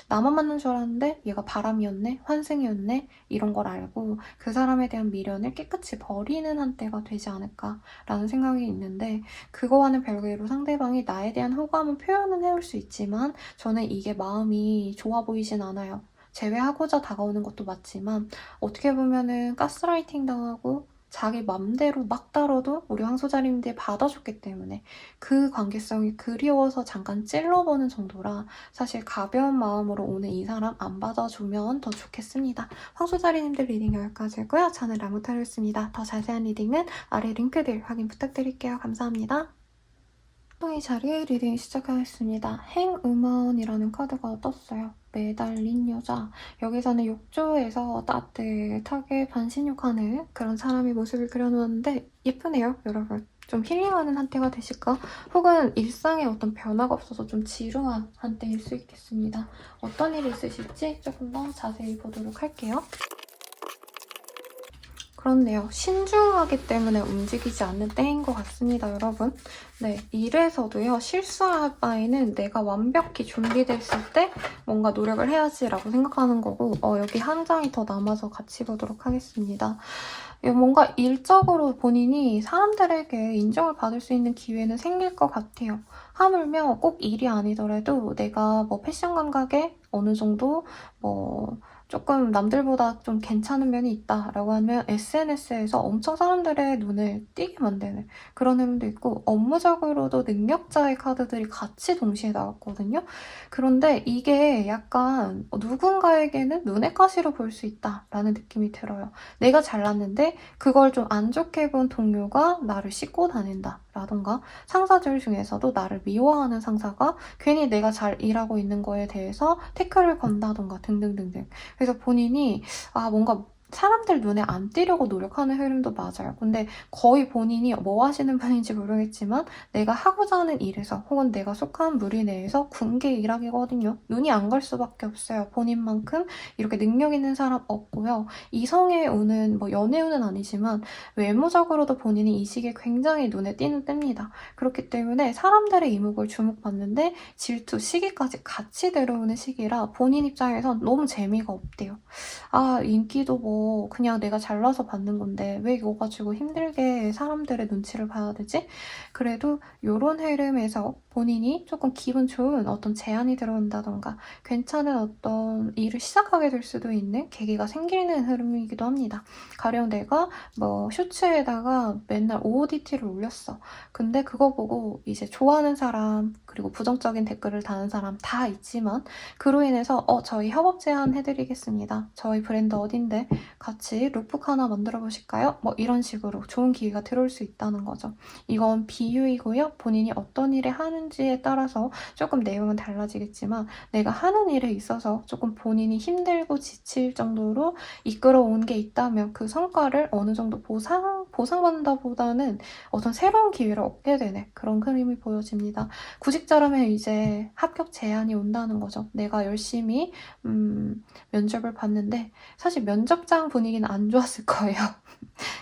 나만 맞는 줄 알았는데 얘가 바람이었네, 환승이었네 이런 걸 알고 그 사람에 대한 미련을 깨끗이 버리는 한때가 되지 않을까라는 생각이 있는데, 그거와는 별개로 상대방이 나에 대한 호감을 표현은 해올 수 있지만 저는 이게 마음이 좋아 보이진 않아요. 제외하고자 다가오는 것도 맞지만 어떻게 보면은 가스라이팅 당하고 자기 맘대로 막 다뤄도 우리 황소자님들이 받아줬기 때문에 그 관계성이 그리워서 잠깐 찔러보는 정도라, 사실 가벼운 마음으로 오는 이 사람 안 받아주면 더 좋겠습니다. 황소자리님들 리딩 여기까지고요. 저는 라무타로였습니다. 더 자세한 리딩은 아래 링크들 확인 부탁드릴게요. 감사합니다. 이 자리에 리딩 시작하겠습니다. 행우먼이라는 카드가 떴어요. 매달린 여자. 여기서는 욕조에서 따뜻하게 반신욕하는 그런 사람의 모습을 그려놓았는데 예쁘네요, 여러분. 좀 힐링하는 한때가 되실까? 혹은 일상에 어떤 변화가 없어서 좀 지루한 한때일 수 있겠습니다. 어떤 일이 있으실지 조금 더 자세히 보도록 할게요. 그렇네요. 신중하기 때문에 움직이지 않는 때인 것 같습니다, 여러분. 네, 일에서도요, 실수할 바에는 내가 완벽히 준비됐을 때 뭔가 노력을 해야지라고 생각하는 거고, 여기 한 장이 더 남아서 같이 보도록 하겠습니다. 뭔가 일적으로 본인이 사람들에게 인정을 받을 수 있는 기회는 생길 것 같아요. 하물며 꼭 일이 아니더라도 내가 뭐 패션 감각에 어느 정도 조금 남들보다 좀 괜찮은 면이 있다라고 하면 SNS에서 엄청 사람들의 눈을 띄게 만드는 그런 흐름도 있고, 업무적으로도 능력자의 카드들이 같이 동시에 나왔거든요. 그런데 이게 약간 누군가에게는 눈의 가시로 볼 수 있다라는 느낌이 들어요. 내가 잘났는데 그걸 좀 안 좋게 본 동료가 나를 씻고 다닌다 라던가, 상사들 중에서도 나를 미워하는 상사가 괜히 내가 잘 일하고 있는 거에 대해서 태클을 건다던가 등등등등. 그래서 본인이 뭔가 사람들 눈에 안 띄려고 노력하는 흐름도 맞아요. 근데 거의 본인이 뭐 하시는 분인지 모르겠지만 내가 하고자 하는 일에서 혹은 내가 속한 무리 내에서 군계 일학이거든요. 눈이 안 갈 수밖에 없어요. 본인만큼 이렇게 능력 있는 사람 없고요. 이성에 오는 연애운은 아니지만 외모적으로도 본인이 이 시기에 굉장히 눈에 띄는 때입니다. 그렇기 때문에 사람들의 이목을 주목받는데 질투, 시기까지 같이 들어오는 시기라 본인 입장에선 너무 재미가 없대요. 인기도 그냥 내가 잘나서 받는 건데 왜 이거 가지고 힘들게 사람들의 눈치를 봐야 되지? 그래도 이런 흐름에서 본인이 조금 기분 좋은 어떤 제안이 들어온다던가 괜찮은 어떤 일을 시작하게 될 수도 있는 계기가 생기는 흐름이기도 합니다. 가령 내가 쇼츠에다가 맨날 OODT를 올렸어. 근데 그거 보고 이제 좋아하는 사람 그리고 부정적인 댓글을 다는 사람 다 있지만, 그로 인해서 저희 협업 제안 해드리겠습니다. 저희 브랜드 어딘데 같이 룩북 하나 만들어 보실까요? 이런 식으로 좋은 기회가 들어올 수 있다는 거죠. 이건 비유이고요. 본인이 어떤 일을 하는지에 따라서 조금 내용은 달라지겠지만 내가 하는 일에 있어서 조금 본인이 힘들고 지칠 정도로 이끌어온 게 있다면 그 성과를 어느 정도 보상받는다보다는 어떤 새로운 기회를 얻게 되는 그런 흐름이 보여집니다. 구직자라면 이제 합격 제안이 온다는 거죠. 내가 열심히 면접을 봤는데 사실 면접장 분위기는 안 좋았을 거예요.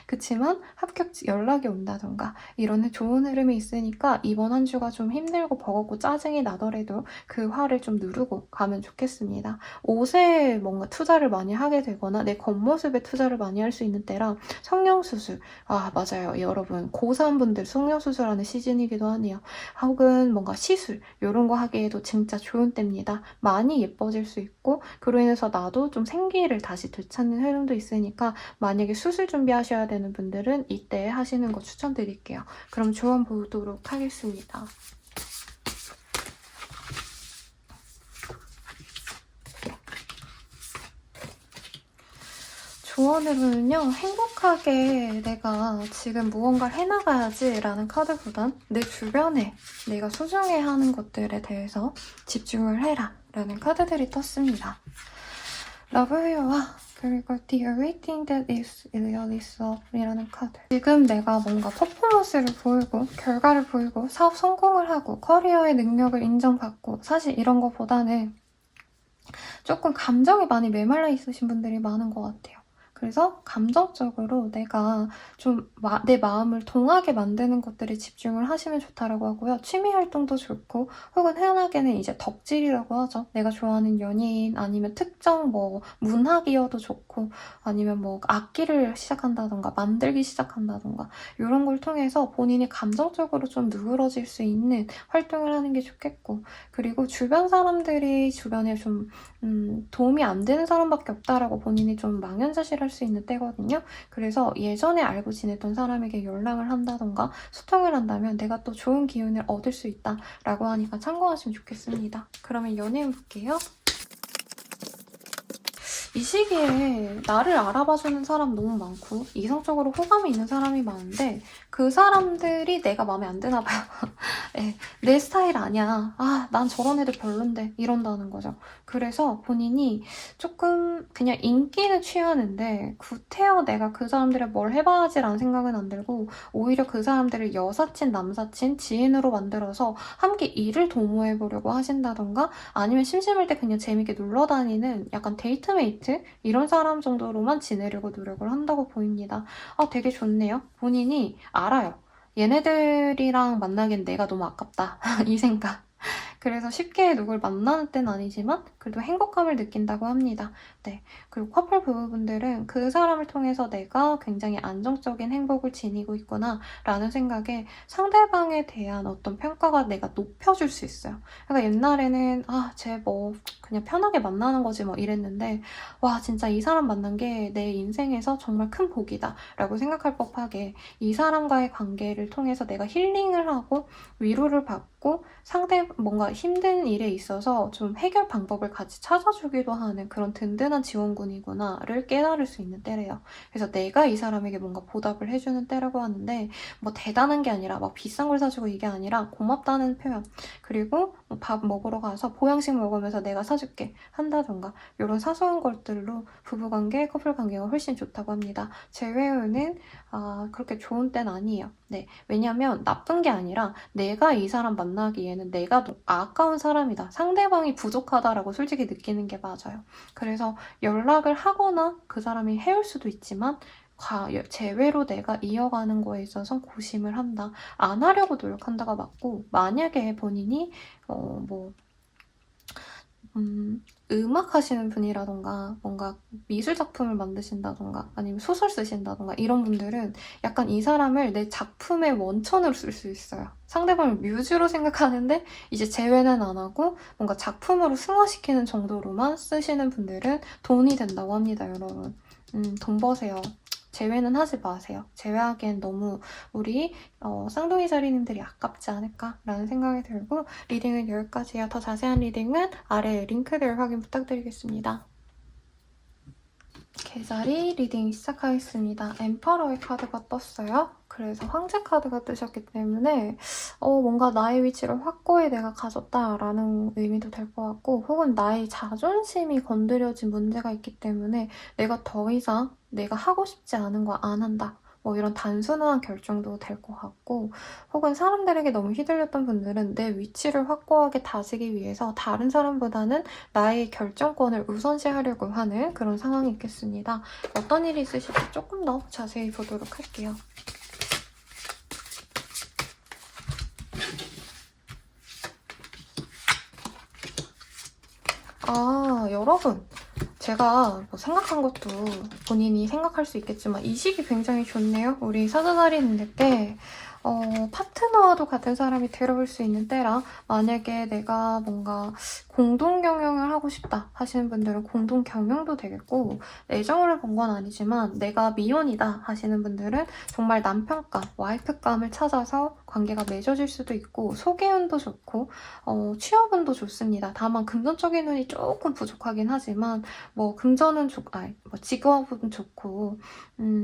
그치만 합격 연락이 온다던가 이런 좋은 흐름이 있으니까 이번 한 주가 좀 힘들고 버겁고 짜증이 나더라도 그 화를 좀 누르고 가면 좋겠습니다. 옷에 뭔가 투자를 많이 하게 되거나 내 겉모습에 투자를 많이 할 수 있는 때라 성형수술, 맞아요 여러분, 고3분들 성형수술하는 시즌이기도 하네요. 혹은 뭔가 시술 이런 거 하기에도 진짜 좋은 때입니다. 많이 예뻐질 수 있고 그로 인해서 나도 좀 생기를 다시 되찾는 흐름도 있으니까 만약에 수술 준비하셔야 되는 분들은 이때 하시는 거 추천드릴게요. 그럼 조언 보도록 하겠습니다. 조언으로는요, 행복하게 내가 지금 무언가를 해나가야지 라는 카드보단 내 주변에 내가 소중해하는 것들에 대해서 집중을 해라 라는 카드들이 떴습니다. 러브유와 그리고 The Everything That Is Really So 이라는 카드. 지금 내가 뭔가 퍼포먼스를 보이고 결과를 보이고 사업 성공을 하고 커리어의 능력을 인정받고, 사실 이런 것보다는 조금 감정에 많이 메말라 있으신 분들이 많은 것 같아요. 그래서 감정적으로 내가 좀 내 마음을 동하게 만드는 것들에 집중을 하시면 좋다라고 하고요. 취미 활동도 좋고, 혹은 흔하게는 이제 덕질이라고 하죠. 내가 좋아하는 연예인 아니면 특정 문학이어도 좋고, 아니면 악기를 시작한다던가 만들기 시작한다던가 이런 걸 통해서 본인이 감정적으로 좀 누그러질 수 있는 활동을 하는 게 좋겠고, 그리고 주변 사람들이 주변에 좀 도움이 안 되는 사람밖에 없다라고 본인이 좀 망연자실할 수 있는 때거든요. 그래서 예전에 알고 지냈던 사람에게 연락을 한다던가 소통을 한다면 내가 또 좋은 기운을 얻을 수 있다라고 하니까 참고하시면 좋겠습니다. 그러면 연애운 볼게요. 이 시기에 나를 알아봐주는 사람 너무 많고 이성적으로 호감이 있는 사람이 많은데 그 사람들이 내가 마음에 안 드나 봐요. 네, 내 스타일 아니야. 아, 난 저런 애들 별론데 이런다는 거죠. 그래서 본인이 조금 그냥 인기는 취하는데 구태여 내가 그 사람들을 뭘 해봐야지라는 생각은 안 들고 오히려 그 사람들을 여사친, 남사친, 지인으로 만들어서 함께 일을 도모해보려고 하신다던가 아니면 심심할 때 그냥 재밌게 놀러 다니는 약간 데이트메이트? 이런 사람 정도로만 지내려고 노력을 한다고 보입니다. 아, 되게 좋네요. 본인이 알아요. 얘네들이랑 만나기엔 내가 너무 아깝다. 이 생각. 그래서 쉽게 누굴 만나는 때는 아니지만 그래도 행복감을 느낀다고 합니다. 네. 그리고 커플 부부분들은 그 사람을 통해서 내가 굉장히 안정적인 행복을 지니고 있구나 라는 생각에 상대방에 대한 어떤 평가가 내가 높여줄 수 있어요. 그러니까 옛날에는 쟤 뭐 그냥 편하게 만나는 거지 뭐 이랬는데 와 진짜 이 사람 만난 게 내 인생에서 정말 큰 복이다 라고 생각할 법하게 이 사람과의 관계를 통해서 내가 힐링을 하고 위로를 받고 상대 뭔가 힘든 일에 있어서 좀 해결 방법을 같이 찾아주기도 하는 그런 든든한 지원군이구나를 깨달을 수 있는 때래요. 그래서 내가 이 사람에게 뭔가 보답을 해주는 때라고 하는데 뭐 대단한 게 아니라 막 비싼 걸 사주고 이게 아니라 고맙다는 표현 그리고 밥 먹으러 가서 보양식 먹으면서 내가 사줄게 한다던가 이런 사소한 것들로 부부관계, 커플관계가 훨씬 좋다고 합니다. 제 외에는 그렇게 좋은 때는 아니에요. 네, 왜냐면 나쁜 게 아니라 내가 이 사람 만나기에는 내가 아까운 사람이다. 상대방이 부족하다라고 솔직히 느끼는 게 맞아요. 그래서 연락을 하거나 그 사람이 해올 수도 있지만 제외로 내가 이어가는 거에 있어서 고심을 한다. 안 하려고 노력한다가 맞고 만약에 본인이 음악 하시는 분이라던가 뭔가 미술 작품을 만드신다던가 아니면 소설 쓰신다던가 이런 분들은 약간 이 사람을 내 작품의 원천으로 쓸 수 있어요. 상대방을 뮤즈로 생각하는데 이제 재회는 안 하고 뭔가 작품으로 승화시키는 정도로만 쓰시는 분들은 돈이 된다고 합니다, 여러분. 돈 버세요. 제외는 하지 마세요. 제외하기엔 너무 우리 쌍둥이 자리님들이 아깝지 않을까라는 생각이 들고 리딩은 여기까지예요. 더 자세한 리딩은 아래 링크들 확인 부탁드리겠습니다. 개자리 리딩 시작하겠습니다. 엠퍼러의 카드가 떴어요. 그래서 황제 카드가 뜨셨기 때문에 뭔가 나의 위치를 확고히 내가 가졌다라는 의미도 될 것 같고 혹은 나의 자존심이 건드려진 문제가 있기 때문에 내가 더 이상 내가 하고 싶지 않은 거 안 한다. 뭐 이런 단순한 결정도 될 것 같고 혹은 사람들에게 너무 휘둘렸던 분들은 내 위치를 확고하게 다지기 위해서 다른 사람보다는 나의 결정권을 우선시하려고 하는 그런 상황이 있겠습니다. 어떤 일이 있으실지 조금 더 자세히 보도록 할게요. 여러분. 제가 뭐 생각한 것도 본인이 생각할 수 있겠지만 이 시기 굉장히 좋네요. 우리 사자자리님들께 파트너와도 같은 사람이 들어올 수 있는 때라 만약에 내가 뭔가 공동 경영을 하고 싶다 하시는 분들은 공동 경영도 되겠고 애정을 본 건 아니지만 내가 미혼이다 하시는 분들은 정말 남편감, 와이프감을 찾아서 관계가 맺어질 수도 있고 소개운도 좋고 취업운도 좋습니다. 다만 금전적인 운이 조금 부족하긴 하지만 뭐 금전은 뭐 직업은 좋고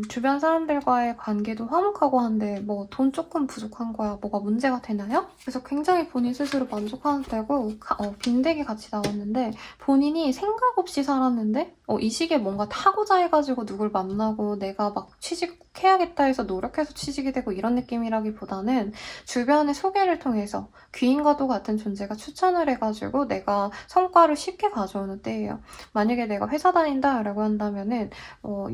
주변 사람들과의 관계도 화목하고 한데 뭐 돈 조금 부족한 거야 뭐가 문제가 되나요? 그래서 굉장히 본인 스스로 만족하는 때고 빈대기 같이 나왔는데 본인이 생각 없이 살았는데 이 시기에 뭔가 타고자 해가지고 누굴 만나고 내가 막 취직해야겠다 해서 노력해서 취직이 되고 이런 느낌이라기보다는 주변의 소개를 통해서 귀인과도 같은 존재가 추천을 해가지고 내가 성과를 쉽게 가져오는 때예요. 만약에 내가 회사 다닌다라고 한다면은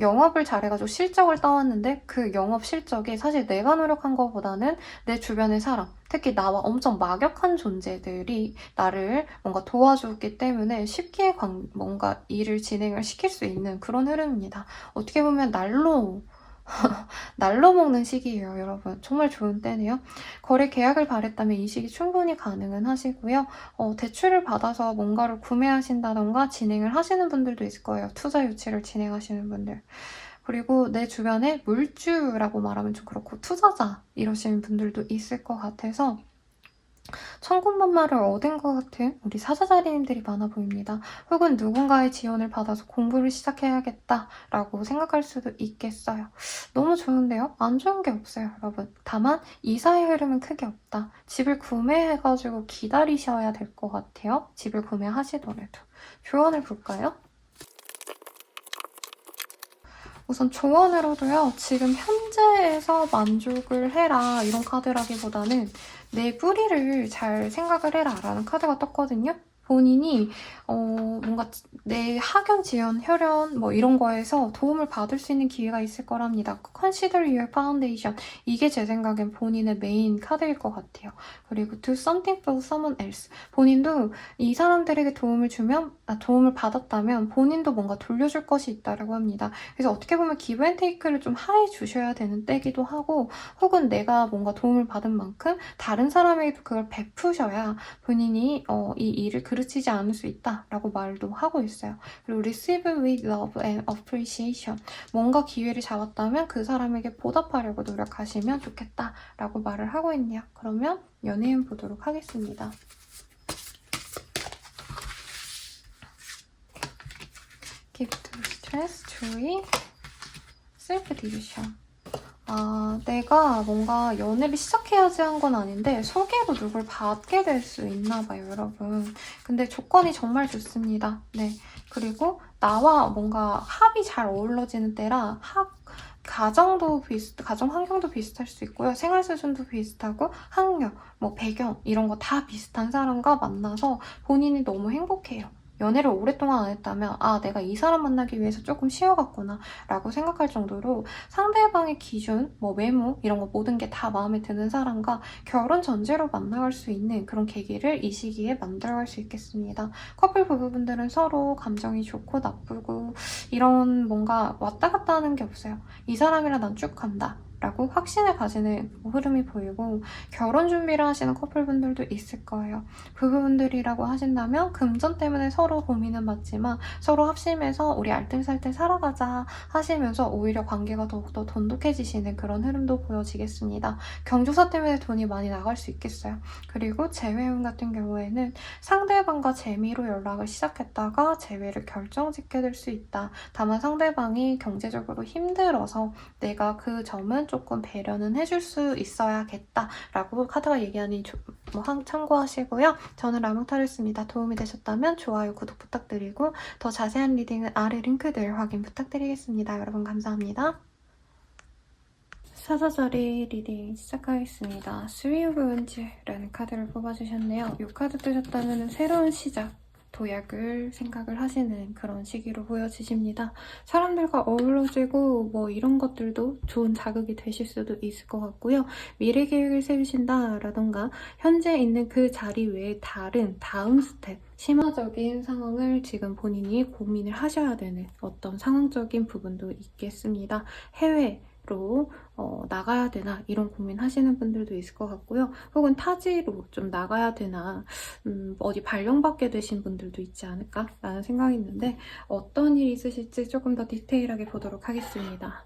영업을 잘해가지고 실적을 따왔는데 그 영업 실적이 사실 내가 노력한 것보다는 내 주변의 사람 특히 나와 엄청 막역한 존재들이 나를 뭔가 도와줬기 때문에 쉽게 뭔가 일을 진행을 시킬 수 있는 그런 흐름입니다. 어떻게 보면 날로 먹는 시기예요, 여러분. 정말 좋은 때네요. 거래 계약을 바랬다면 이 시기 충분히 가능은 하시고요. 대출을 받아서 뭔가를 구매하신다던가 진행을 하시는 분들도 있을 거예요. 투자 유치를 진행하시는 분들. 그리고 내 주변에 물주라고 말하면 좀 그렇고 투자자 이러시는 분들도 있을 것 같아서 천군만마를 얻은 것 같은 우리 사자자리님들이 많아 보입니다. 혹은 누군가의 지원을 받아서 공부를 시작해야겠다라고 생각할 수도 있겠어요. 너무 좋은데요? 안 좋은 게 없어요, 여러분. 다만 이사의 흐름은 크게 없다. 집을 구매해가지고 기다리셔야 될 것 같아요. 집을 구매하시더라도. 조언을 볼까요? 우선 조언으로도요. 지금 현재에서 만족을 해라 이런 카드라기보다는 내 뿌리를 잘 생각을 해라 라는 카드가 떴거든요. 본인이 뭔가 내 학연, 지연, 혈연 뭐 이런 거에서 도움을 받을 수 있는 기회가 있을 거랍니다. Consider your foundation. 이게 제 생각엔 본인의 메인 카드일 것 같아요. 그리고 do something for someone else. 본인도 이 사람들에게 도움을 받았다면 본인도 뭔가 돌려줄 것이 있다라고 합니다. 그래서 어떻게 보면 기브 앤 테이크를 좀 하해 주셔야 되는 때기도 하고 혹은 내가 뭔가 도움을 받은 만큼 다른 사람에게도 그걸 베푸셔야 본인이 이 일을 그르치지 않을 수 있다라고 말도 하고 있어요. 그리고 receive with love and appreciation. 뭔가 기회를 잡았다면 그 사람에게 보답하려고 노력하시면 좋겠다라고 말을 하고 있네요. 그러면 연예인 보도록 하겠습니다. Give to stress, joy, self-devotion. 내가 뭔가 연애를 시작해야지 한 건 아닌데 소개로 누굴 받게 될 수 있나 봐요, 여러분. 근데 조건이 정말 좋습니다. 네. 그리고 나와 뭔가 합이 잘 어우러지는 때라 가정 환경도 비슷할 수 있고요. 생활 수준도 비슷하고 학력, 뭐 배경 이런 거 다 비슷한 사람과 만나서 본인이 너무 행복해요. 연애를 오랫동안 안 했다면 내가 이 사람 만나기 위해서 조금 쉬어갔구나 라고 생각할 정도로 상대방의 기준, 뭐 외모 이런 거 모든 게 다 마음에 드는 사람과 결혼 전제로 만나갈 수 있는 그런 계기를 이 시기에 만들어갈 수 있겠습니다. 커플 부부분들은 서로 감정이 좋고 나쁘고 이런 뭔가 왔다 갔다 하는 게 없어요. 이 사람이랑 난 쭉 간다. 라고 확신을 가지는 흐름이 보이고 결혼 준비를 하시는 커플분들도 있을 거예요. 부부분들이라고 하신다면 금전 때문에 서로 고민은 맞지만 서로 합심해서 우리 알뜰살뜰 살아가자 하시면서 오히려 관계가 더욱더 돈독해지시는 그런 흐름도 보여지겠습니다. 경조사 때문에 돈이 많이 나갈 수 있겠어요. 그리고 재회운 같은 경우에는 상대방과 재미로 연락을 시작했다가 재회를 결정짓게 될 수 있다. 다만 상대방이 경제적으로 힘들어서 내가 그 점은 조금 배려는 해줄 수 있어야겠다라고 카드가 얘기하니 참고하시고요. 저는 라몽타로였습니다. 도움이 되셨다면 좋아요, 구독 부탁드리고 더 자세한 리딩은 아래 링크들 확인 부탁드리겠습니다. 여러분 감사합니다. 사자자리 리딩 시작하겠습니다. Three of Wands라는 카드를 뽑아주셨네요. 이 카드 뜨셨다면 새로운 시작, 도약을 생각을 하시는 그런 시기로 보여지십니다. 사람들과 어우러지고 뭐 이런 것들도 좋은 자극이 되실 수도 있을 것 같고요. 미래 계획을 세우신다라던가 현재 있는 그 자리 외에 다음 스텝, 심화적인 상황을 지금 본인이 고민을 하셔야 되는 어떤 상황적인 부분도 있겠습니다. 해외로 나가야 되나 이런 고민하시는 분들도 있을 것 같고요. 혹은 타지로 좀 나가야 되나 어디 발령받게 되신 분들도 있지 않을까 라는 생각이 있는데 어떤 일이 있으실지 조금 더 디테일하게 보도록 하겠습니다.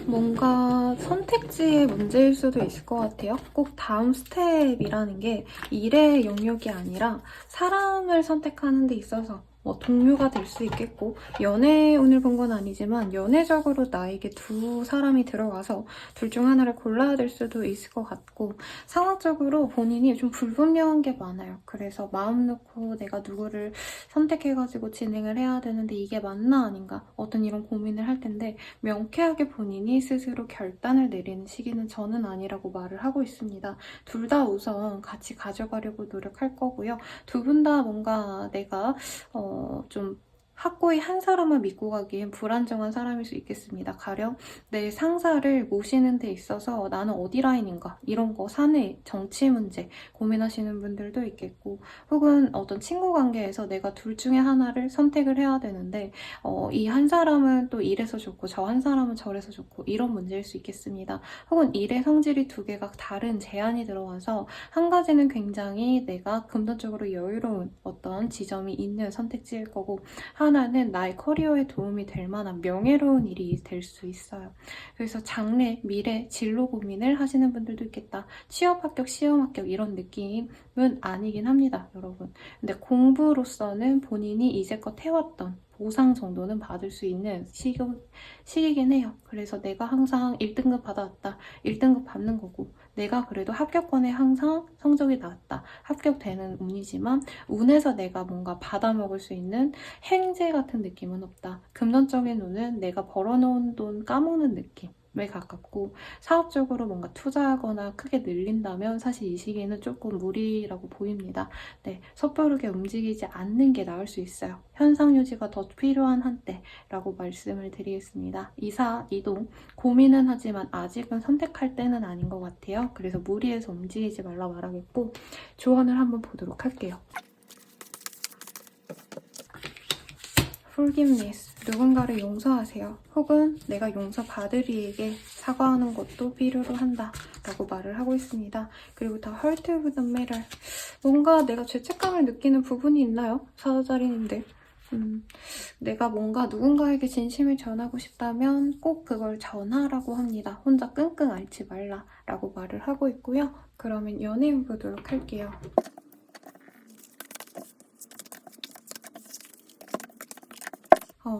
뭔가 선택지의 문제일 수도 있을 것 같아요. 꼭 다음 스텝이라는 게 일의 영역이 아니라 사람을 선택하는 데 있어서 동료가 될 수 있겠고 연애운을 본 건 아니지만 연애적으로 나에게 두 사람이 들어와서 둘 중 하나를 골라야 될 수도 있을 것 같고 상황적으로 본인이 좀 불분명한 게 많아요. 그래서 마음 놓고 내가 누구를 선택해가지고 진행을 해야 되는데 이게 맞나 아닌가 어떤 이런 고민을 할 텐데 명쾌하게 본인이 스스로 결단을 내리는 시기는 저는 아니라고 말을 하고 있습니다. 둘 다 우선 같이 가져가려고 노력할 거고요. 두 분 다 뭔가 내가 좀 확고히 한 사람을 믿고 가기엔 불안정한 사람일 수 있겠습니다. 가령 내 상사를 모시는 데 있어서 나는 어디 라인인가 이런 거 사내 정치 문제 고민하시는 분들도 있겠고 혹은 어떤 친구 관계에서 내가 둘 중에 하나를 선택을 해야 되는데 이 한 사람은 또 이래서 좋고 저 한 사람은 저래서 좋고 이런 문제일 수 있겠습니다. 혹은 일의 성질이 두 개가 다른 제안이 들어와서 한 가지는 굉장히 내가 금전적으로 여유로운 어떤 지점이 있는 선택지일 거고 하나는 나의 커리어에 도움이 될 만한 명예로운 일이 될 수 있어요. 그래서 장래, 미래, 진로 고민을 하시는 분들도 있겠다. 취업 합격, 시험 합격 이런 느낌은 아니긴 합니다, 여러분. 근데 공부로서는 본인이 이제껏 해왔던 보상 정도는 받을 수 있는 시기긴 해요. 그래서 내가 항상 1등급 받아왔다. 1등급 받는 거고, 내가 그래도 합격권에 항상 성적이 나왔다. 합격되는 운이지만 운에서 내가 뭔가 받아먹을 수 있는 행제 같은 느낌은 없다. 금전적인 운은 내가 벌어놓은 돈 까먹는 느낌에 가깝고, 사업적으로 뭔가 투자하거나 크게 늘린다면 사실 이 시기는 조금 무리라고 보입니다. 네, 섣부르게 움직이지 않는 게 나을 수 있어요. 현상 유지가 더 필요한 한때라고 말씀을 드리겠습니다. 이사, 이동, 고민은 하지만 아직은 선택할 때는 아닌 것 같아요. 그래서 무리해서 움직이지 말라 말하겠고, 조언을 한번 보도록 할게요. forgiveness, 누군가를 용서하세요. 혹은 내가 용서받을 이에게 사과하는 것도 필요로 한다 라고 말을 하고 있습니다. 그리고 더 hurt with the matter, 뭔가 내가 죄책감을 느끼는 부분이 있나요? 사자자리님들. 내가 뭔가 누군가에게 진심을 전하고 싶다면 꼭 그걸 전하라고 합니다. 혼자 끙끙 앓지 말라 라고 말을 하고 있고요. 그러면 연애운 보도록 할게요.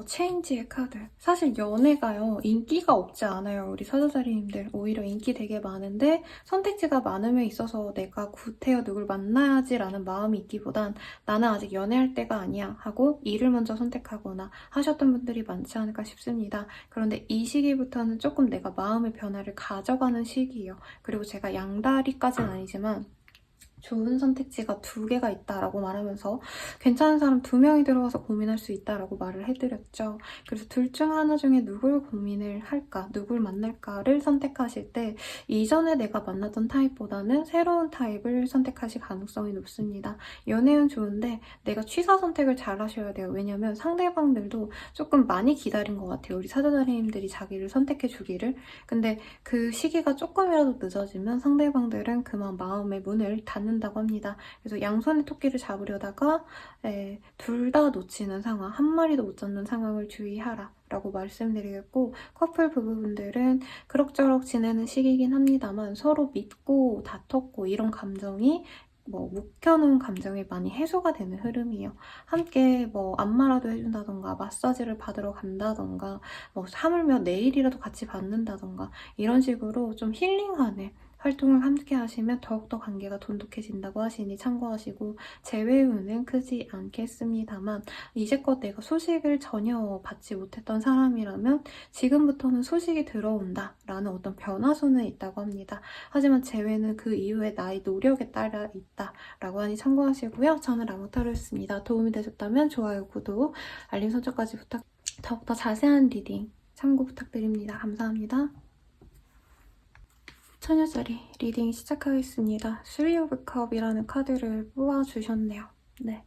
체인지의 카드. 사실 연애가요, 인기가 없지 않아요, 우리 사자자리님들. 오히려 인기 되게 많은데 선택지가 많음에 있어서 내가 구태여 누굴 만나야지라는 마음이 있기보단 나는 아직 연애할 때가 아니야 하고 일을 먼저 선택하거나 하셨던 분들이 많지 않을까 싶습니다. 그런데 이 시기부터는 조금 내가 마음의 변화를 가져가는 시기예요. 그리고 제가 양다리까지는 아니지만 좋은 선택지가 2개가 있다라고 말하면서 괜찮은 사람 2명이 들어와서 고민할 수 있다라고 말을 해드렸죠. 그래서 둘 중 하나 중에 누굴 고민을 할까, 누굴 만날까를 선택하실 때 이전에 내가 만났던 타입보다는 새로운 타입을 선택하실 가능성이 높습니다. 연애는 좋은데 내가 취사 선택을 잘 하셔야 돼요. 왜냐면 상대방들도 조금 많이 기다린 것 같아요. 우리 사자자리님들이 자기를 선택해 주기를. 근데 그 시기가 조금이라도 늦어지면 상대방들은 그만 마음의 문을 닫는다고 합니다. 그래서 양손에 토끼를 잡으려다가 둘 다 놓치는 상황, 한 마리도 못 잡는 상황을 주의하라 라고 말씀드리겠고, 커플 부부분들은 그럭저럭 지내는 시기긴 합니다만 서로 믿고 다퉜고 이런 감정이 묵혀놓은 감정이 많이 해소가 되는 흐름이에요. 함께 안마라도 해준다던가 마사지를 받으러 간다던가 하물며 내일이라도 같이 받는다던가 이런 식으로 좀 힐링하는 활동을 함께 하시면 더욱더 관계가 돈독해진다고 하시니 참고하시고, 재회운은 크지 않겠습니다만 이제껏 내가 소식을 전혀 받지 못했던 사람이라면 지금부터는 소식이 들어온다 라는 어떤 변화수는 있다고 합니다. 하지만 재회는 그 이후에 나의 노력에 따라 있다 라고 하니 참고하시고요. 저는 라모타로였습니다. 도움이 되셨다면 좋아요, 구독, 알림 설정까지 더욱더 자세한 리딩 참고 부탁드립니다. 감사합니다. 처녀자리 리딩 시작하겠습니다. 3 of Cup이라는 카드를 뽑아주셨네요. 네.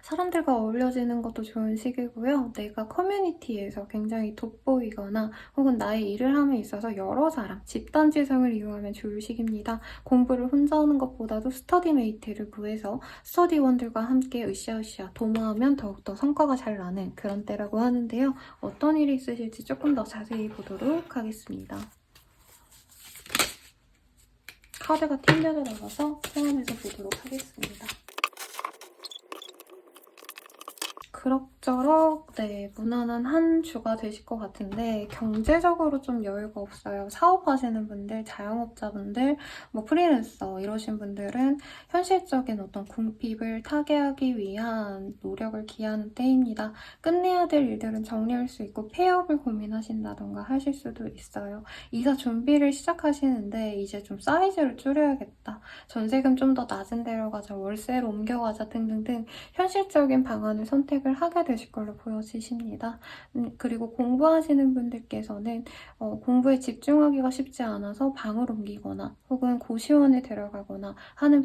사람들과 어울려지는 것도 좋은 시기고요. 내가 커뮤니티에서 굉장히 돋보이거나 혹은 나의 일을 함에 있어서 여러 사람, 집단지성을 이용하면 좋을 시기입니다. 공부를 혼자 하는 것보다도 스터디메이트를 구해서 스터디원들과 함께 으쌰으쌰 도모하면 더욱더 성과가 잘 나는 그런 때라고 하는데요. 어떤 일이 있으실지 조금 더 자세히 보도록 하겠습니다. 카드가 튕겨져 나가서 포함해서 보도록 하겠습니다. 그럭저럭 무난한 한 주가 되실 것 같은데 경제적으로 좀 여유가 없어요. 사업하시는 분들, 자영업자분들, 프리랜서 이러신 분들은 현실적인 어떤 궁핍을 타개하기 위한 노력을 기하는 때입니다. 끝내야 될 일들은 정리할 수 있고 폐업을 고민하신다던가 하실 수도 있어요. 이사 준비를 시작하시는데 이제 좀 사이즈를 줄여야겠다. 전세금 좀 더 낮은 데로 가자, 월세로 옮겨가자 등등등 현실적인 방안을 선택을 하게 되실 걸로 보여지십니다. 그리고 공부하시는 분들께서는 공부에 집중하기가 쉽지 않아서 방을 옮기거나 혹은 고시원에 들어가거나 하는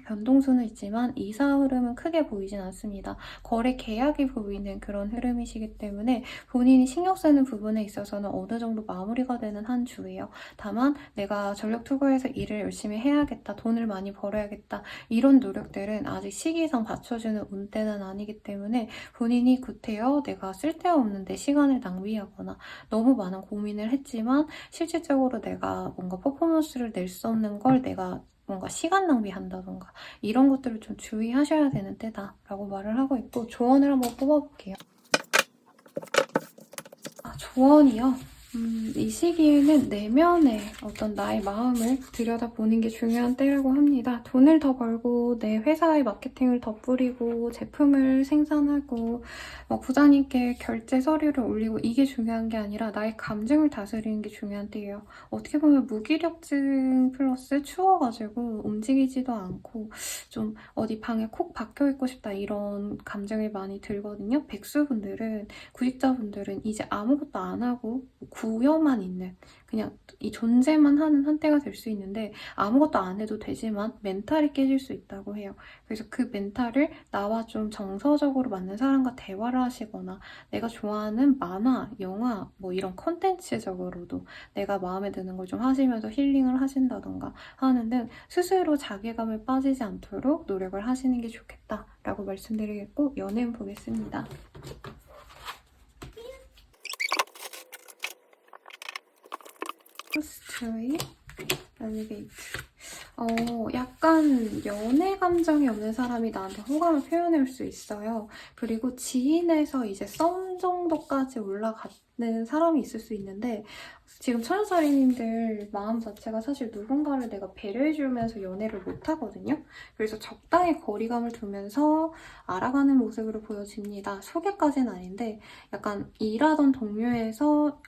변동수는 있지만 이사 흐름은 크게 보이진 않습니다. 거래 계약이 보이는 그런 흐름이시기 때문에 본인이 신경 쓰는 부분에 있어서는 어느 정도 마무리가 되는 한 주예요. 다만 내가 전력 투구해서 일을 열심히 해야겠다, 돈을 많이 벌어야겠다 이런 노력들은 아직 시기상 받쳐주는 운때는 아니기 때문에 본인이 구태여 내가 쓸데없는데 시간을 낭비하거나 너무 많은 고민을 했지만 실질적으로 내가 뭔가 퍼포먼스를 낼 수 없는 걸 내가 뭔가 시간 낭비한다던가 이런 것들을 좀 주의하셔야 되는 때다 라고 말을 하고 있고, 조언을 한번 뽑아볼게요. 조언이요? 이 시기에는 내면의 어떤 나의 마음을 들여다보는 게 중요한 때라고 합니다. 돈을 더 벌고 내 회사의 마케팅을 더 뿌리고 제품을 생산하고 부장님께 결제 서류를 올리고 이게 중요한 게 아니라 나의 감정을 다스리는 게 중요한 때예요. 어떻게 보면 무기력증 플러스 추워가지고 움직이지도 않고 좀 어디 방에 콕 박혀있고 싶다 이런 감정이 많이 들거든요. 백수분들은, 구직자분들은 이제 아무것도 안 하고 구여만 있는, 그냥 이 존재만 하는 한때가 될 수 있는데 아무것도 안 해도 되지만 멘탈이 깨질 수 있다고 해요. 그래서 그 멘탈을 나와 좀 정서적으로 맞는 사람과 대화를 하시거나 내가 좋아하는 만화, 영화 이런 컨텐츠적으로도 내가 마음에 드는 걸 좀 하시면서 힐링을 하신다던가 하는 등 스스로 자괴감에 빠지지 않도록 노력을 하시는 게 좋겠다라고 말씀드리겠고, 연애운 보겠습니다. 포스트웨이 엘리베이트. 약간 연애 감정이 없는 사람이 나한테 호감을 표현해올 수 있어요. 그리고 지인에서 이제 썸 정도까지 올라가는 사람이 있을 수 있는데, 지금 천여살인님들 마음 자체가 사실 누군가를 내가 배려해주면서 연애를 못하거든요. 그래서 적당히 거리감을 두면서 알아가는 모습으로 보여집니다. 소개까지는 아닌데 약간 일하던 동료에서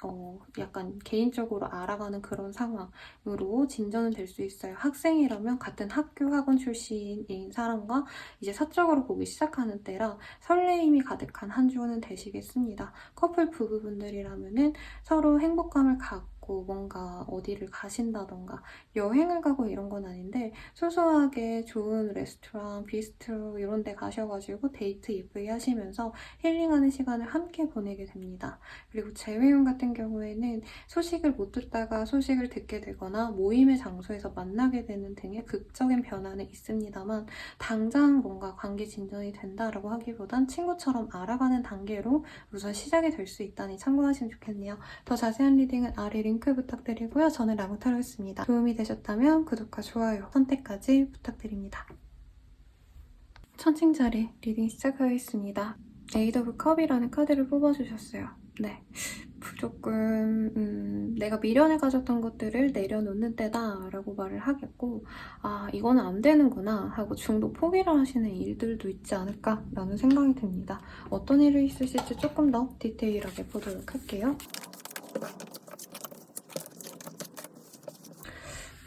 약간 개인적으로 알아가는 그런 상황으로 진전은 될 수 있어요. 학생이라면 같은 학교 학원 출신인 사람과 이제 사적으로 보기 시작하는 때라 설레임이 가득한 한 주는 되시겠습니다. 커플 부부분들이라면은 서로 행복감을 갖고 뭔가 어디를 가신다던가 여행을 가고 이런 건 아닌데 소소하게 좋은 레스토랑, 비스트로 이런 데 가셔가지고 데이트 예쁘게 하시면서 힐링하는 시간을 함께 보내게 됩니다. 그리고 재회용 같은 경우에는 소식을 못 듣다가 소식을 듣게 되거나 모임의 장소에서 만나게 되는 등의 극적인 변화는 있습니다만 당장 뭔가 관계 진전이 된다라고 하기보단 친구처럼 알아가는 단계로 우선 시작이 될 수 있다니 참고하시면 좋겠네요. 더 자세한 리딩은 아래 링크 부탁드리고요. 저는 라무타로였습니다. 도움이 되셨다면 구독과 좋아요, 선택까지 부탁드립니다. 천칭자리 리딩 시작하겠습니다. 에이드 오브 컵이라는 카드를 뽑아주셨어요. 네, 조금 내가 미련에 가졌던 것들을 내려놓는 때다 라고 말을 하겠고, 이거는 안 되는구나 하고 중도 포기를 하시는 일들도 있지 않을까 라는 생각이 듭니다. 어떤 일이 있으실지 조금 더 디테일하게 보도록 할게요.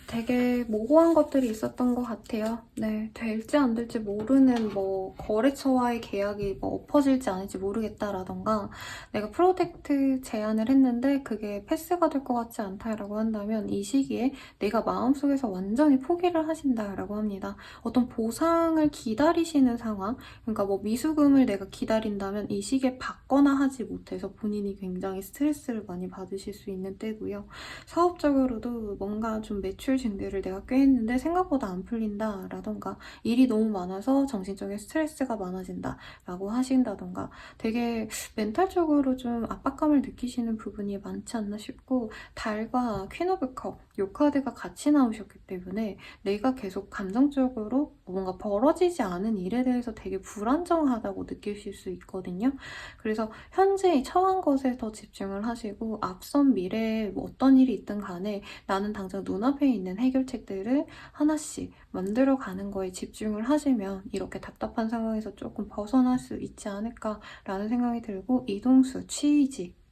되게 모호한 것들이 있었던 것 같아요. 네, 될지 안 될지 모르는 거래처와의 계약이 엎어질지 아닐지 모르겠다라던가 내가 프로젝트 제안을 했는데 그게 패스가 될 것 같지 않다라고 한다면 이 시기에 내가 마음속에서 완전히 포기를 하신다라고 합니다. 어떤 보상을 기다리시는 상황, 그러니까 미수금을 내가 기다린다면 이 시기에 받거나 하지 못해서 본인이 굉장히 스트레스를 많이 받으실 수 있는 때고요. 사업적으로도 뭔가 좀 매출 증대를 내가 꽤 했는데 생각보다 안 풀린다 라던가 일이 너무 많아서 정신적인 스트레스가 많아진다 라고 하신다던가 되게 멘탈적으로 좀 압박감을 느끼시는 부분이 많지 않나 싶고, 달과 퀸 오브 컵 이 카드가 같이 나오셨기 때문에 내가 계속 감정적으로 뭔가 벌어지지 않은 일에 대해서 되게 불안정하다고 느끼실 수 있거든요. 그래서 현재 처한 것에 더 집중을 하시고 앞선 미래에 어떤 일이 있든 간에 나는 당장 눈앞에 있는 해결책들을 하나씩 만들어가는 거에 집중을 하시면 이렇게 답답한 상황에서 조금 벗어날 수 있지 않을까라는 생각이 들고, 이동수, 취직,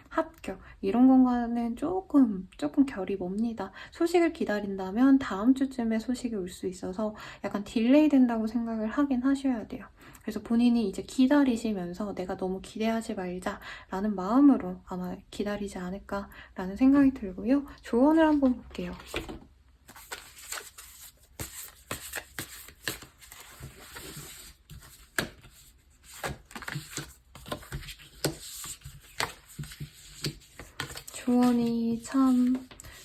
합격 이런 것과는 조금 결이 멉니다. 소식을 기다린다면 다음 주쯤에 소식이 올 수 있어서 약간 딜레이 된다고 생각을 하긴 하셔야 돼요. 그래서 본인이 이제 기다리시면서 내가 너무 기대하지 말자라는 마음으로 아마 기다리지 않을까라는 생각이 들고요. 조언을 한번 볼게요. 조언이 참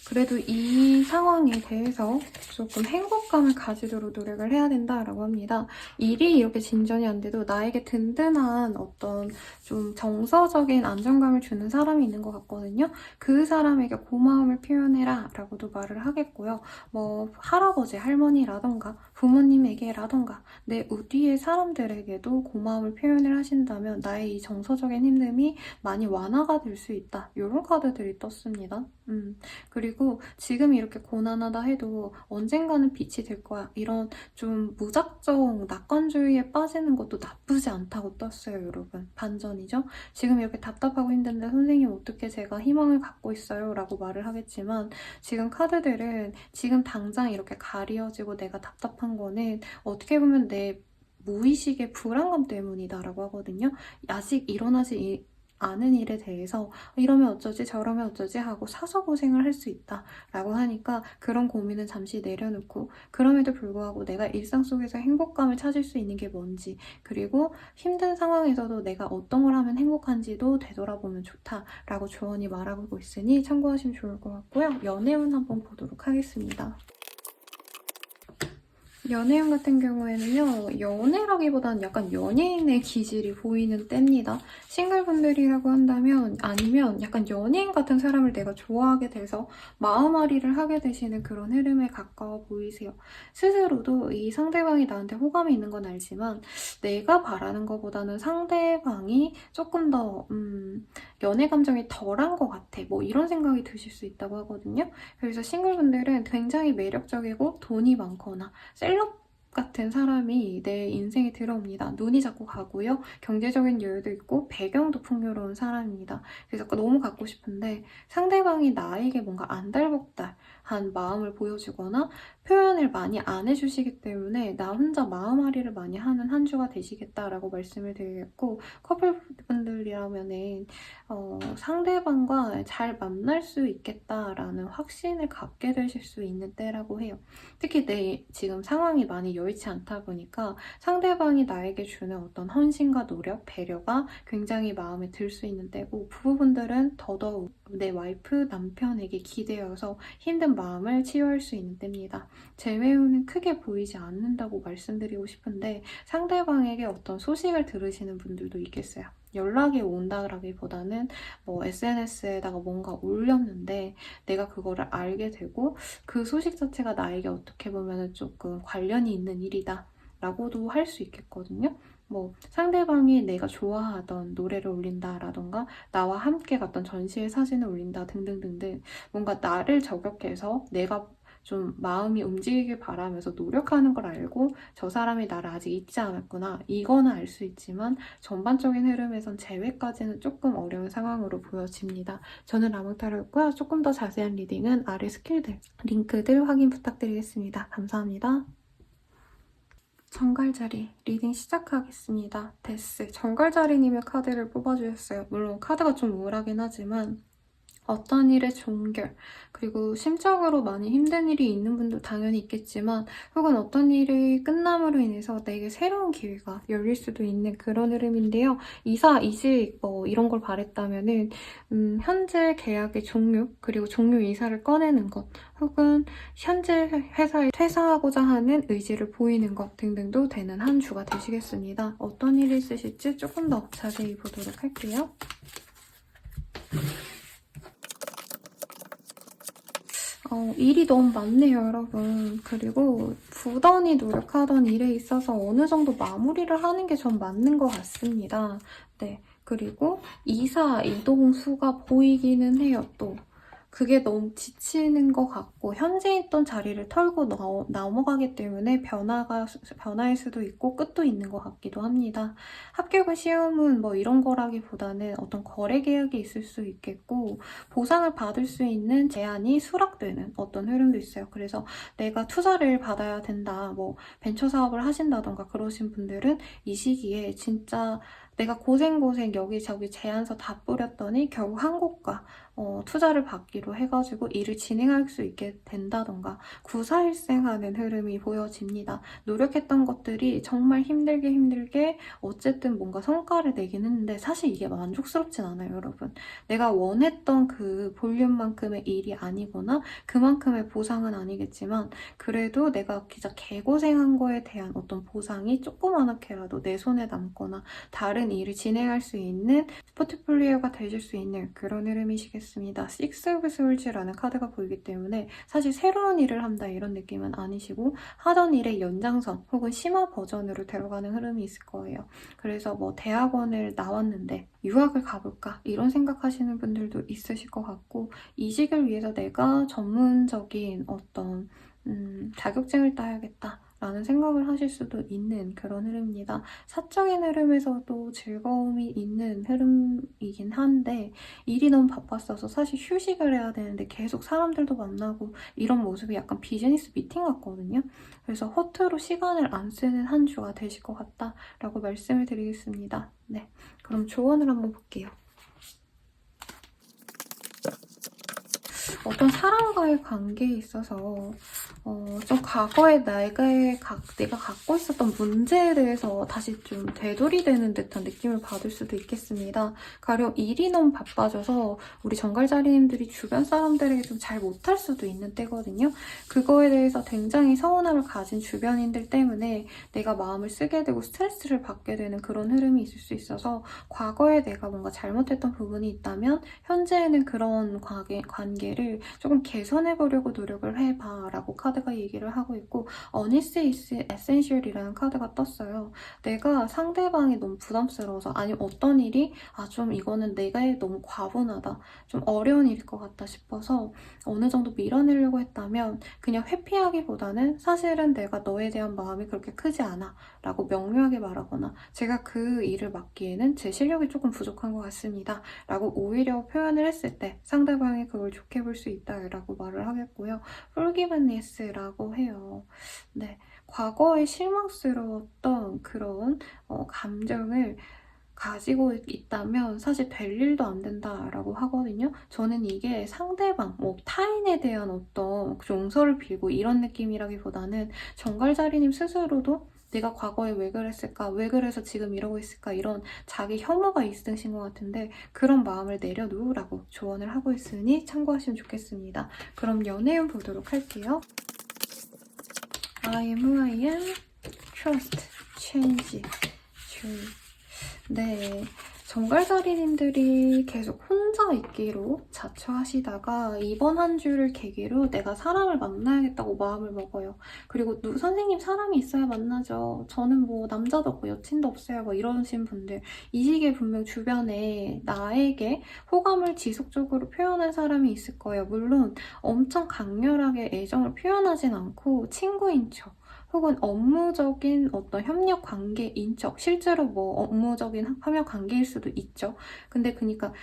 그래도 이 상황에 대해서 조금 행복감을 가지도록 노력을 해야 된다라고 합니다. 일이 이렇게 진전이 안 돼도 나에게 든든한 어떤 좀 정서적인 안정감을 주는 사람이 있는 것 같거든요. 그 사람에게 고마움을 표현해라 라고도 말을 하겠고요. 뭐 할아버지, 할머니라던가 부모님에게라던가 내 우디의 사람들에게도 고마움을 표현을 하신다면 나의 이 정서적인 힘듦이 많이 완화가 될 수 있다. 이런 카드들이 떴습니다. 그리고 지금 이렇게 고난하다 해도 언젠가는 빛이 될 거야. 이런 좀 무작정 낙관주의에 빠지는 것도 나쁘지 않다고 떴어요, 여러분. 반전이죠? 지금 이렇게 답답하고 힘든데 선생님 어떻게 제가 희망을 갖고 있어요? 라고 말을 하겠지만 지금 카드들은 지금 당장 이렇게 가려지고 내가 답답한 거는 어떻게 보면 내 무의식의 불안감 때문이다라고 하거든요. 아직 일어나지 않은 일에 대해서 이러면 어쩌지 저러면 어쩌지 하고 사서 고생을 할 수 있다라고 하니까 그런 고민은 잠시 내려놓고 그럼에도 불구하고 내가 일상 속에서 행복감을 찾을 수 있는 게 뭔지 그리고 힘든 상황에서도 내가 어떤 걸 하면 행복한지도 되돌아보면 좋다라고 조언이 말하고 있으니 참고하시면 좋을 것 같고요. 연애운 한번 보도록 하겠습니다. 연애운 같은 경우에는요, 연애라기보다는 약간 연예인의 기질이 보이는 때입니다. 싱글분들이라고 한다면 아니면 약간 연예인 같은 사람을 내가 좋아하게 돼서 마음앓이를 하게 되시는 그런 흐름에 가까워 보이세요. 스스로도 이 상대방이 나한테 호감이 있는 건 알지만 내가 바라는 것보다는 상대방이 조금 더 연애 감정이 덜한 것 같아. 뭐 이런 생각이 드실 수 있다고 하거든요. 그래서 싱글분들은 굉장히 매력적이고 돈이 많거나 셀럽 같은 사람이 내 인생에 들어옵니다. 눈이 자꾸 가고요. 경제적인 여유도 있고 배경도 풍요로운 사람입니다. 그래서 너무 갖고 싶은데 상대방이 나에게 뭔가 안달복달한 마음을 보여주거나 표현을 많이 안 해주시기 때문에 나 혼자 마음앓이를 많이 하는 한 주가 되시겠다라고 말씀을 드리겠고 커플분들이라면은 상대방과 잘 만날 수 있겠다라는 확신을 갖게 되실 수 있는 때라고 해요. 특히 내 지금 상황이 많이 여의치 않다 보니까 상대방이 나에게 주는 어떤 헌신과 노력, 배려가 굉장히 마음에 들 수 있는 때고 부부분들은 더더욱 내 와이프, 남편에게 기대어서 힘든 마음을 치유할 수 있는 때입니다. 재회운은 크게 보이지 않는다고 말씀드리고 싶은데 상대방에게 어떤 소식을 들으시는 분들도 있겠어요. 연락이 온다라기보다는 뭐 SNS에다가 뭔가 올렸는데 내가 그거를 알게 되고 그 소식 자체가 나에게 어떻게 보면 조금 관련이 있는 일이다 라고도 할 수 있겠거든요. 뭐 상대방이 내가 좋아하던 노래를 올린다라던가 나와 함께 갔던 전시회 사진을 올린다 등등등등 뭔가 나를 저격해서 내가 좀 마음이 움직이길 바라면서 노력하는 걸 알고 저 사람이 나를 아직 잊지 않았구나 이거는 알 수 있지만 전반적인 흐름에선 재회까지는 조금 어려운 상황으로 보여집니다. 저는 라몽타로였고요. 조금 더 자세한 리딩은 아래 스킬들, 링크들 확인 부탁드리겠습니다. 감사합니다. 정갈자리 리딩 시작하겠습니다. 데스, 정갈자리님의 카드를 뽑아주셨어요. 물론 카드가 좀 우울하긴 하지만 어떤 일의 종결, 그리고 심적으로 많이 힘든 일이 있는 분도 당연히 있겠지만 혹은 어떤 일이 끝남으로 인해서 내게 새로운 기회가 열릴 수도 있는 그런 흐름인데요. 이사, 이직 뭐 이런 걸 바랬다면은 현재 계약의 종료, 그리고 종료 이사를 꺼내는 것 혹은 현재 회사에 퇴사하고자 하는 의지를 보이는 것 등등도 되는 한 주가 되시겠습니다. 어떤 일이 있으실지 조금 더 자세히 보도록 할게요. 일이 너무 많네요, 여러분. 그리고 부단히 노력하던 일에 있어서 어느 정도 마무리를 하는 게 전 맞는 것 같습니다. 네. 그리고 이사, 이동 수가 보이기는 해요, 또. 그게 너무 지치는 것 같고 현재 있던 자리를 털고 넘어가기 때문에 변화일 수도 있고 끝도 있는 것 같기도 합니다. 합격은 시험은 뭐 이런 거라기보다는 어떤 거래 계약이 있을 수 있겠고 보상을 받을 수 있는 제한이 수락되는 어떤 흐름도 있어요. 그래서 내가 투자를 받아야 된다, 뭐 벤처 사업을 하신다던가 그러신 분들은 이 시기에 진짜 내가 고생고생 여기저기 제안서 다 뿌렸더니 결국 한국과 투자를 받기로 해가지고 일을 진행할 수 있게 된다던가 구사일생하는 흐름이 보여집니다. 노력했던 것들이 정말 힘들게 어쨌든 뭔가 성과를 내긴 했는데 사실 이게 만족스럽진 않아요, 여러분. 내가 원했던 그 볼륨만큼의 일이 아니거나 그만큼의 보상은 아니겠지만 그래도 내가 진짜 개고생한 거에 대한 어떤 보상이 조그맣게라도 내 손에 남거나 다른 일을 진행할 수 있는 포트폴리오가 되실 수 있는 그런 흐름이시겠습니다. Six of Swords라는 카드가 보이기 때문에 사실 새로운 일을 한다 이런 느낌은 아니시고 하던 일의 연장선 혹은 심화 버전으로 데려가는 흐름이 있을 거예요. 그래서 뭐 대학원을 나왔는데 유학을 가볼까 이런 생각하시는 분들도 있으실 것 같고 이직을 위해서 내가 전문적인 어떤 자격증을 따야겠다 라는 생각을 하실 수도 있는 그런 흐름입니다. 사적인 흐름에서도 즐거움이 있는 흐름이긴 한데 일이 너무 바빴어서 사실 휴식을 해야 되는데 계속 사람들도 만나고 이런 모습이 약간 비즈니스 미팅 같거든요. 그래서 허투루 시간을 안 쓰는 한 주가 되실 것 같다라고 말씀을 드리겠습니다. 네, 그럼 조언을 한번 볼게요. 어떤 사람과의 관계에 있어서 좀 과거에 내가 갖고 있었던 문제에 대해서 다시 좀 되돌이되는 듯한 느낌을 받을 수도 있겠습니다. 가령 일이 너무 바빠져서 우리 정갈자리님들이 주변 사람들에게 좀 잘 못할 수도 있는 때거든요. 그거에 대해서 굉장히 서운함을 가진 주변인들 때문에 내가 마음을 쓰게 되고 스트레스를 받게 되는 그런 흐름이 있을 수 있어서 과거에 내가 뭔가 잘못했던 부분이 있다면 현재에는 그런 관계를 조금 개선해보려고 노력을 해봐 라고 카드가 얘기를 하고 있고 Honest is Essential이라는 카드가 떴어요. 내가 상대방이 너무 부담스러워서 아니면 어떤 일이 좀 이거는 내가 너무 과분하다 좀 어려운 일일 것 같다 싶어서 어느 정도 밀어내려고 했다면 그냥 회피하기보다는 사실은 내가 너에 대한 마음이 그렇게 크지 않아 라고 명료하게 말하거나 제가 그 일을 맡기에는 제 실력이 조금 부족한 것 같습니다 라고 오히려 표현을 했을 때 상대방이 그걸 좋게 볼 수 있다라고 말을 하겠고요. forgiveness라고 해요. 네, 과거에 실망스러웠던 그런 감정을 가지고 있다면 사실 될 일도 안 된다라고 하거든요. 저는 이게 상대방, 타인에 대한 어떤 용서를 빌고 이런 느낌이라기보다는 정갈자리님 스스로도 내가 과거에 왜 그랬을까? 왜 그래서 지금 이러고 있을까? 이런 자기 혐오가 있으신 것 같은데 그런 마음을 내려놓으라고 조언을 하고 있으니 참고하시면 좋겠습니다. 그럼 연애운 보도록 할게요. I am who I am. Trust. Change. True. 네. 정갈자리님들이 계속 혼자 있기로 자처하시다가 이번 한 주를 계기로 내가 사람을 만나야겠다고 마음을 먹어요. 그리고 선생님 사람이 있어야 만나죠. 저는 뭐 남자도 없고 여친도 없어요. 뭐 이러신 분들 이 시기에 분명 주변에 나에게 호감을 지속적으로 표현한 사람이 있을 거예요. 물론 엄청 강렬하게 애정을 표현하진 않고 친구인 척 혹은 업무적인 어떤 협력 관계인 척, 실제로 뭐 업무적인 협력 관계일 수도 있죠. 근데 그러니까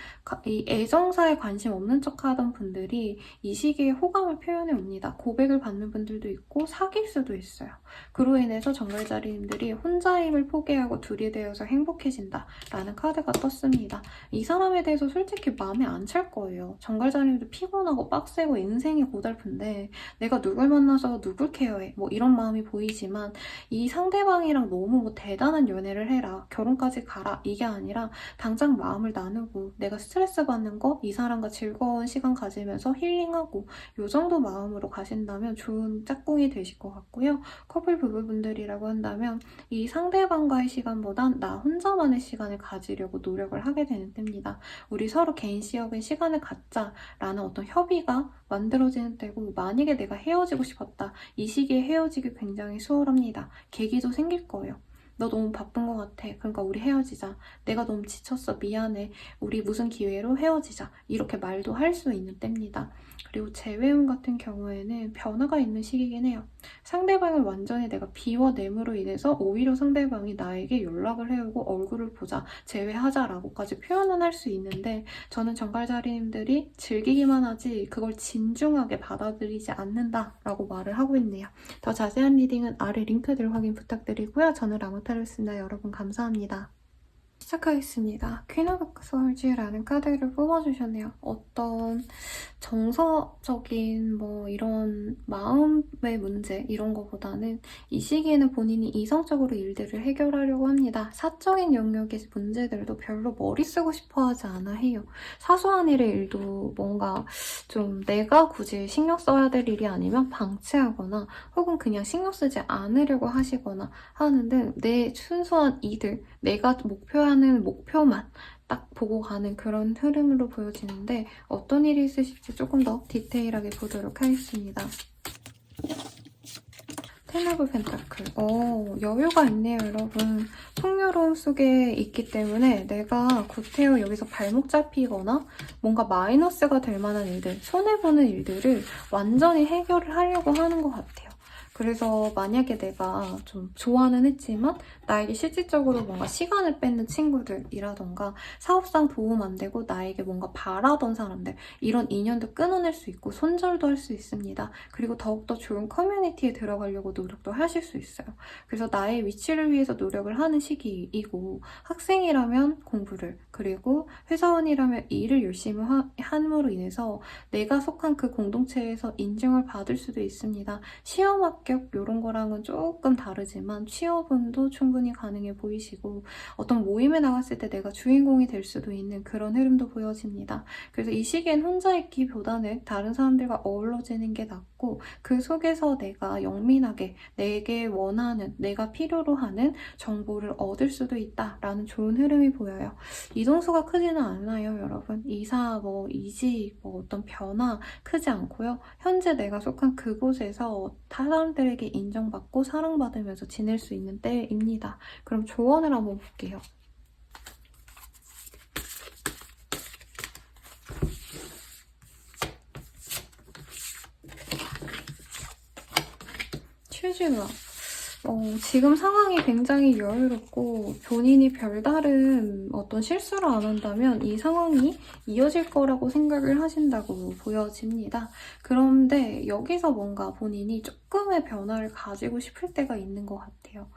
이 애정사에 관심 없는 척 하던 분들이 이 시기에 호감을 표현해 옵니다. 고백을 받는 분들도 있고 사귈 수도 있어요. 그로 인해서 정갈자리님들이 혼자임을 포기하고 둘이 되어서 행복해진다라는 카드가 떴습니다. 이 사람에 대해서 솔직히 마음에 안 찰 거예요. 정갈자리님도 피곤하고 빡세고 인생이 고달픈데 내가 누굴 만나서 누굴 케어해? 뭐 이런 마음이 보이지만 이 상대방이랑 너무 뭐 대단한 연애를 해라, 결혼까지 가라 이게 아니라 당장 마음을 나누고 내가 스트레스 받는 거 이 사람과 즐거운 시간 가지면서 힐링하고 요 정도 마음으로 가신다면 좋은 짝꿍이 되실 것 같고요. 커플 부부분들이라고 한다면 이 상대방과의 시간보단 나 혼자만의 시간을 가지려고 노력을 하게 되는 때입니다. 우리 서로 개인 시간을 갖자라는 어떤 협의가 만들어지는 때고 만약에 내가 헤어지고 싶었다. 이 시기에 헤어지기 굉장히 수월합니다. 계기도 생길 거예요. 너 너무 바쁜 것 같아. 그러니까 우리 헤어지자. 내가 너무 지쳤어. 미안해. 우리 무슨 기회로 헤어지자. 이렇게 말도 할 수 있는 때입니다. 그리고 재회운 같은 경우에는 변화가 있는 시기긴 해요. 상대방을 완전히 내가 비워냄으로 인해서 오히려 상대방이 나에게 연락을 해오고 얼굴을 보자, 재회하자라고까지 표현은 할 수 있는데 저는 정갈자리님들이 즐기기만 하지 그걸 진중하게 받아들이지 않는다라고 말을 하고 있네요. 더 자세한 리딩은 아래 링크들 확인 부탁드리고요. 저는 라모타로스입니다. 여러분 감사합니다. 시작하겠습니다. 퀸 오브 솔즈라는 카드를 뽑아주셨네요. 어떤 정서적인 뭐 이런 마음의 문제 이런 거보다는 이 시기에는 본인이 이성적으로 일들을 해결하려고 합니다. 사적인 영역의 문제들도 별로 머리 쓰고 싶어 하지 않아 해요. 사소한 일도 뭔가 좀 내가 굳이 신경 써야 될 일이 아니면 방치하거나 혹은 그냥 신경 쓰지 않으려고 하시거나 하는 등 내 순수한 이들, 내가 목표하는 목표만 딱 보고 가는 그런 흐름으로 보여지는데 어떤 일이 있으실지 조금 더 디테일하게 보도록 하겠습니다. 텐 오브 펜타클. 여유가 있네요, 여러분. 풍요로움 속에 있기 때문에 내가 구태여 여기서 발목 잡히거나 뭔가 마이너스가 될 만한 일들, 손해보는 일들을 완전히 해결을 하려고 하는 것 같아요. 그래서 만약에 내가 좀 좋아는 했지만 나에게 실질적으로 뭔가 시간을 뺏는 친구들이라던가 사업상 도움 안 되고 나에게 뭔가 바라던 사람들 이런 인연도 끊어낼 수 있고 손절도 할 수 있습니다. 그리고 더욱더 좋은 커뮤니티에 들어가려고 노력도 하실 수 있어요. 그래서 나의 위치를 위해서 노력을 하는 시기이고 학생이라면 공부를 그리고 회사원이라면 일을 열심히 함으로 인해서 내가 속한 그 공동체에서 인정을 받을 수도 있습니다. 시험 합격 이런 거랑은 조금 다르지만 취업운도 충분히 가능해 보이시고 어떤 모임에 나갔을 때 내가 주인공이 될 수도 있는 그런 흐름도 보여집니다. 그래서 이 시기엔 혼자 있기보다는 다른 사람들과 어우러지는 게 낫고 그 속에서 내가 영민하게 내게 원하는 내가 필요로 하는 정보를 얻을 수도 있다라는 좋은 흐름이 보여요. 이동수가 크지는 않아요, 여러분. 이사, 이직, 어떤 변화 크지 않고요. 현재 내가 속한 그곳에서 사람들에게 인정받고 사랑받으면서 지낼 수 있는 때입니다. 그럼 조언을 한번 볼게요. 취준아. 지금 상황이 굉장히 여유롭고 본인이 별다른 어떤 실수를 안 한다면 이 상황이 이어질 거라고 생각을 하신다고 보여집니다. 그런데 여기서 뭔가 본인이 조금의 변화를 가지고 싶을 때가 있는 것 같아요.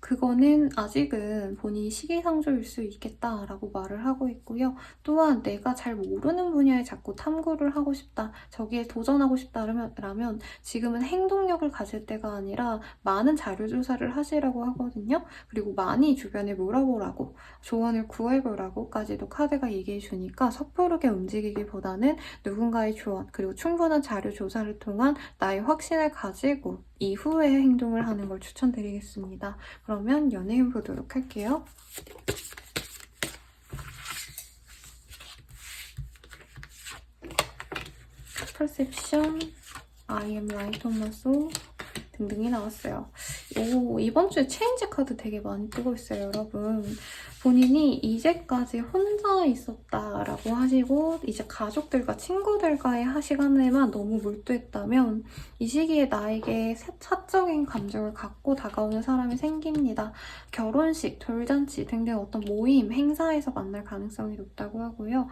그거는 아직은 본인이 시기상조일 수 있겠다라고 말을 하고 있고요. 또한 내가 잘 모르는 분야에 자꾸 탐구를 하고 싶다, 저기에 도전하고 싶다라면 지금은 행동력을 가질 때가 아니라 많은 자료 조사를 하시라고 하거든요. 그리고 많이 주변에 물어보라고, 조언을 구해보라고까지도 카드가 얘기해 주니까 섣부르게 움직이기보다는 누군가의 조언, 그리고 충분한 자료 조사를 통한 나의 확신을 가지고 이후에 행동을 하는 걸 추천드리겠습니다. 그러면 연애운 보도록 할게요. 퍼셉션, I am right on my soul 등등이 나왔어요. 이번 주에 체인지 카드 되게 많이 뜨고 있어요, 여러분. 본인이 이제까지 혼자 있었다라고 하시고 이제 가족들과 친구들과의 시간에만 너무 몰두했다면 이 시기에 나에게 사적인 감정을 갖고 다가오는 사람이 생깁니다. 결혼식, 돌잔치 등등 어떤 모임, 행사에서 만날 가능성이 높다고 하고요.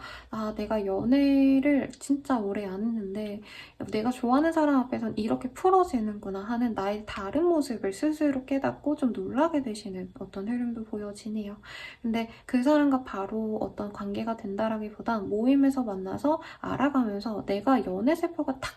내가 연애를 진짜 오래 안 했는데 내가 좋아하는 사람 앞에선 이렇게 풀어지는구나 하는 나의 다른 모습을 스스로 깨닫고 좀 놀라게 되시는 어떤 흐름도 보여지네요. 근데 그 사람과 바로 어떤 관계가 된다라기보단 모임에서 만나서 알아가면서 내가 연애 세포가 탁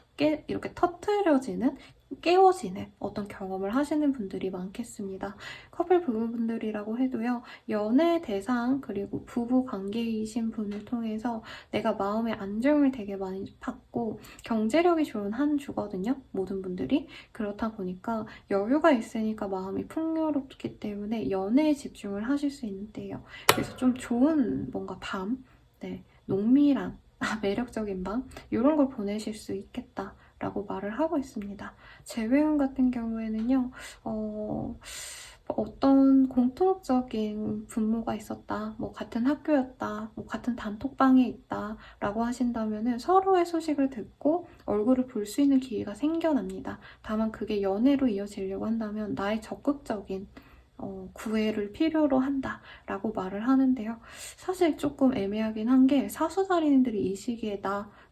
이렇게 터트려지는, 깨워지는 어떤 경험을 하시는 분들이 많겠습니다. 커플 부부분들이라고 해도요. 연애 대상 그리고 부부 관계이신 분을 통해서 내가 마음의 안정을 되게 많이 받고 경제력이 좋은 한 주거든요. 모든 분들이. 그렇다 보니까 여유가 있으니까 마음이 풍요롭기 때문에 연애에 집중을 하실 수 있는 때예요. 그래서 좀 좋은 뭔가 밤, 농밀한 매력적인 밤 이런 걸 보내실 수 있겠다라고 말을 하고 있습니다. 재회운 같은 경우에는요. 어떤 공통적인 분모가 있었다, 같은 학교였다, 같은 단톡방에 있다 라고 하신다면 서로의 소식을 듣고 얼굴을 볼 수 있는 기회가 생겨납니다. 다만 그게 연애로 이어지려고 한다면 나의 적극적인 구애를 필요로 한다라고 말을 하는데요. 사실 조금 애매하긴 한 게 사수살인들이 이 시기에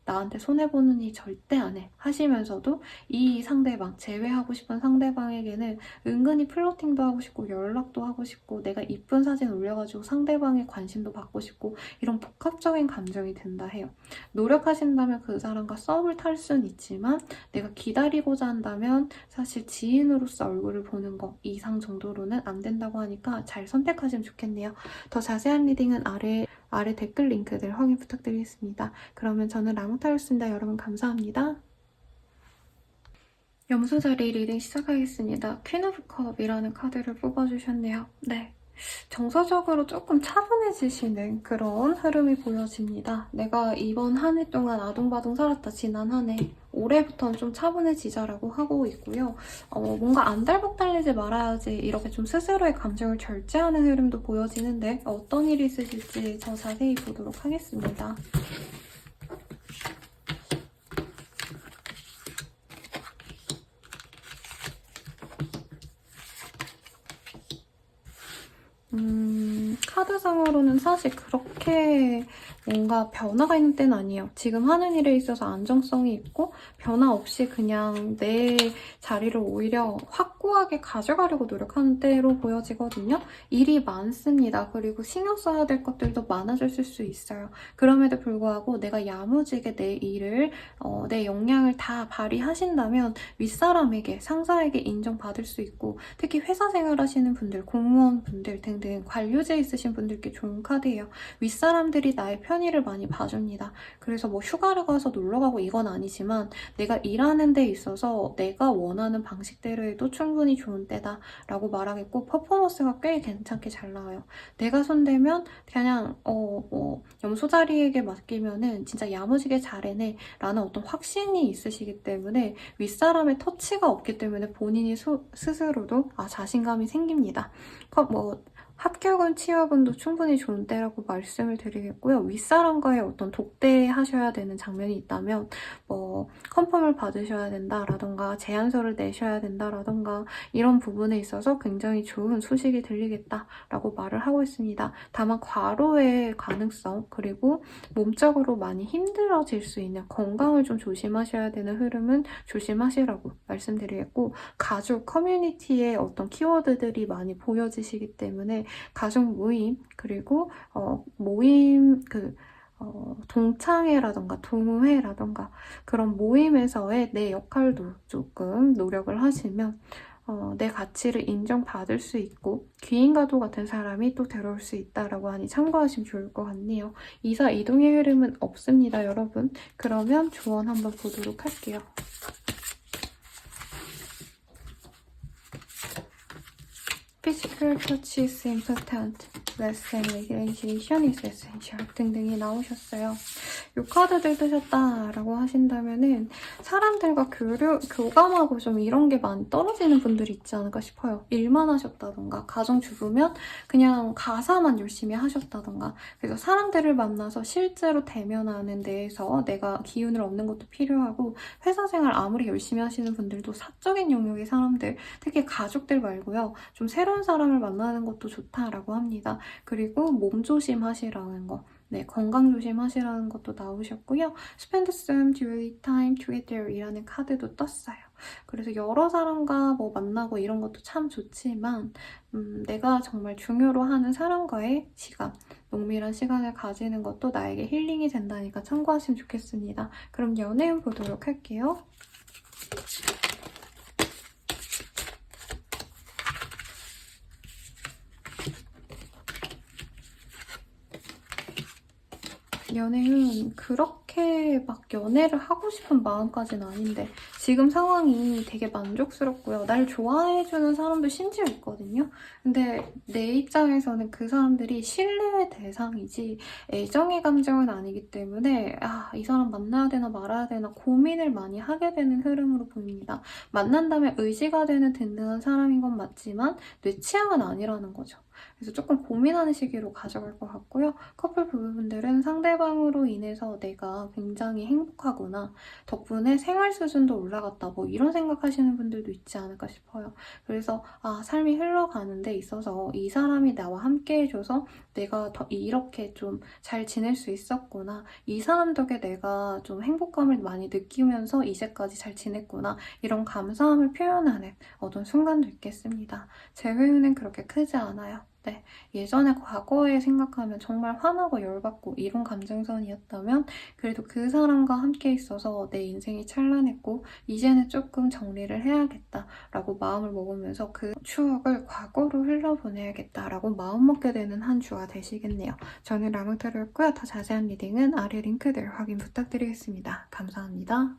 나한테 손해보는 일 절대 안 해 하시면서도 이 상대방, 제외하고 싶은 상대방에게는 은근히 플러팅도 하고 싶고 연락도 하고 싶고 내가 이쁜 사진 올려가지고 상대방의 관심도 받고 싶고 이런 복합적인 감정이 든다 해요. 노력하신다면 그 사람과 썸을 탈 수는 있지만 내가 기다리고자 한다면 사실 지인으로서 얼굴을 보는 거 이상 정도로는 안 된다고 하니까 잘 선택하시면 좋겠네요. 더 자세한 리딩은 아래 댓글 링크들 확인 부탁드리겠습니다. 그러면 저는 라모타였습니다. 여러분 감사합니다. 염소자리 리딩 시작하겠습니다. 퀸 오브 컵이라는 카드를 뽑아주셨네요. 네. 정서적으로 조금 차분해지시는 그런 흐름이 보여집니다. 내가 이번 한 해 동안 아둥바둥 살았다, 지난 한 해. 올해부터는 좀 차분해지자라고 하고 있고요. 뭔가 안달복달리지 말아야지 이렇게 좀 스스로의 감정을 절제하는 흐름도 보여지는데 어떤 일이 있으실지 더 자세히 보도록 하겠습니다. 카드상으로는 사실 그렇게 뭔가 변화가 있는 때는 아니에요. 지금 하는 일에 있어서 안정성이 있고 변화 없이 그냥 내 자리를 오히려 확고하게 가져가려고 노력하는 때로 보여지거든요. 일이 많습니다. 그리고 신경 써야 될 것들도 많아졌을 수 있어요. 그럼에도 불구하고 내가 야무지게 내 일을, 내 역량을 다 발휘하신다면 윗사람에게, 상사에게 인정받을 수 있고 특히 회사 생활하시는 분들, 공무원분들 등등 관료제 있으신 분들께 좋은 카드예요. 윗사람들이 나의 편의를 많이 봐줍니다. 그래서 뭐 휴가를 가서 놀러 가고 이건 아니지만 내가 일하는 데 있어서 내가 원하는 방식대로 해도 충분히 좋은 때다 라고 말하겠고 퍼포먼스가 꽤 괜찮게 잘 나와요. 내가 손대면 그냥 염소자리에게 맡기면은 진짜 야무지게 잘해내 라는 어떤 확신이 있으시기 때문에 윗사람의 터치가 없기 때문에 본인이 스스로도 자신감이 생깁니다. 합격은 취업운도 충분히 좋은 때라고 말씀을 드리겠고요. 윗사람과의 어떤 독대하셔야 되는 장면이 있다면 컨펌을 받으셔야 된다라던가 제안서를 내셔야 된다라던가 이런 부분에 있어서 굉장히 좋은 소식이 들리겠다라고 말을 하고 있습니다. 다만 과로의 가능성 그리고 몸적으로 많이 힘들어질 수 있는 건강을 좀 조심하셔야 되는 흐름은 조심하시라고 말씀드리겠고 가족 커뮤니티의 어떤 키워드들이 많이 보여지시기 때문에 가족 모임 그리고 모임 동창회라던가 동호회라던가 그런 모임에서의 내 역할도 조금 노력을 하시면 내 가치를 인정받을 수 있고 귀인과도 같은 사람이 또 들어올 수 있다라고 하니 참고하시면 좋을 것 같네요. 이사 이동의 흐름은 없습니다, 여러분. 그러면 조언 한번 보도록 할게요. Physical touch is important. Less than regulation is essential. 등등이 나오셨어요. 이 카드들 뜨셨다라고 하신다면은 사람들과 교감하고 좀 이런 게 많이 떨어지는 분들이 있지 않을까 싶어요. 일만 하셨다던가 가정주부면 그냥 가사만 열심히 하셨다던가 그래서 사람들을 만나서 실제로 대면하는 데에서 내가 기운을 얻는 것도 필요하고 회사 생활 아무리 열심히 하시는 분들도 사적인 영역의 사람들 특히 가족들 말고요. 좀 새로운 사람을 만나는 것도 좋다라고 합니다. 그리고 몸 조심하시라는 거 네, 건강 조심하시라는 것도 나오셨고요. Spend some during time together 이라는 카드도 떴어요. 그래서 여러 사람과 만나고 이런 것도 참 좋지만 내가 정말 중요로 하는 사람과의 시간, 농밀한 시간을 가지는 것도 나에게 힐링이 된다니까 참고하시면 좋겠습니다. 그럼 연애운 보도록 할게요. 연애는 그렇게 막 연애를 하고 싶은 마음까지는 아닌데 지금 상황이 되게 만족스럽고요. 날 좋아해주는 사람도 심지어 있거든요. 근데 내 입장에서는 그 사람들이 신뢰의 대상이지 애정의 감정은 아니기 때문에 이 사람 만나야 되나 말아야 되나 고민을 많이 하게 되는 흐름으로 보입니다. 만난다면 의지가 되는 든든한 사람인 건 맞지만 내 취향은 아니라는 거죠. 그래서 조금 고민하는 시기로 가져갈 것 같고요. 커플 부부분들은 상대방으로 인해서 내가 굉장히 행복하거나 덕분에 생활 수준도 올라 돌아갔다 뭐 이런 생각하시는 분들도 있지 않을까 싶어요. 그래서 삶이 흘러가는 데 있어서 이 사람이 나와 함께 해줘서 내가 더 이렇게 좀 잘 지낼 수 있었구나. 이 사람 덕에 내가 좀 행복감을 많이 느끼면서 이제까지 잘 지냈구나. 이런 감사함을 표현하는 어떤 순간도 있겠습니다. 제 회유는 그렇게 크지 않아요. 네, 예전에 과거에 생각하면 정말 화나고 열받고 이런 감정선이었다면 그래도 그 사람과 함께 있어서 내 인생이 찬란했고 이제는 조금 정리를 해야겠다라고 마음을 먹으면서 그 추억을 과거로 흘려보내야겠다라고 마음먹게 되는 한 주가 되시겠네요. 저는 라몽타로였고요. 더 자세한 리딩은 아래 링크들 확인 부탁드리겠습니다. 감사합니다.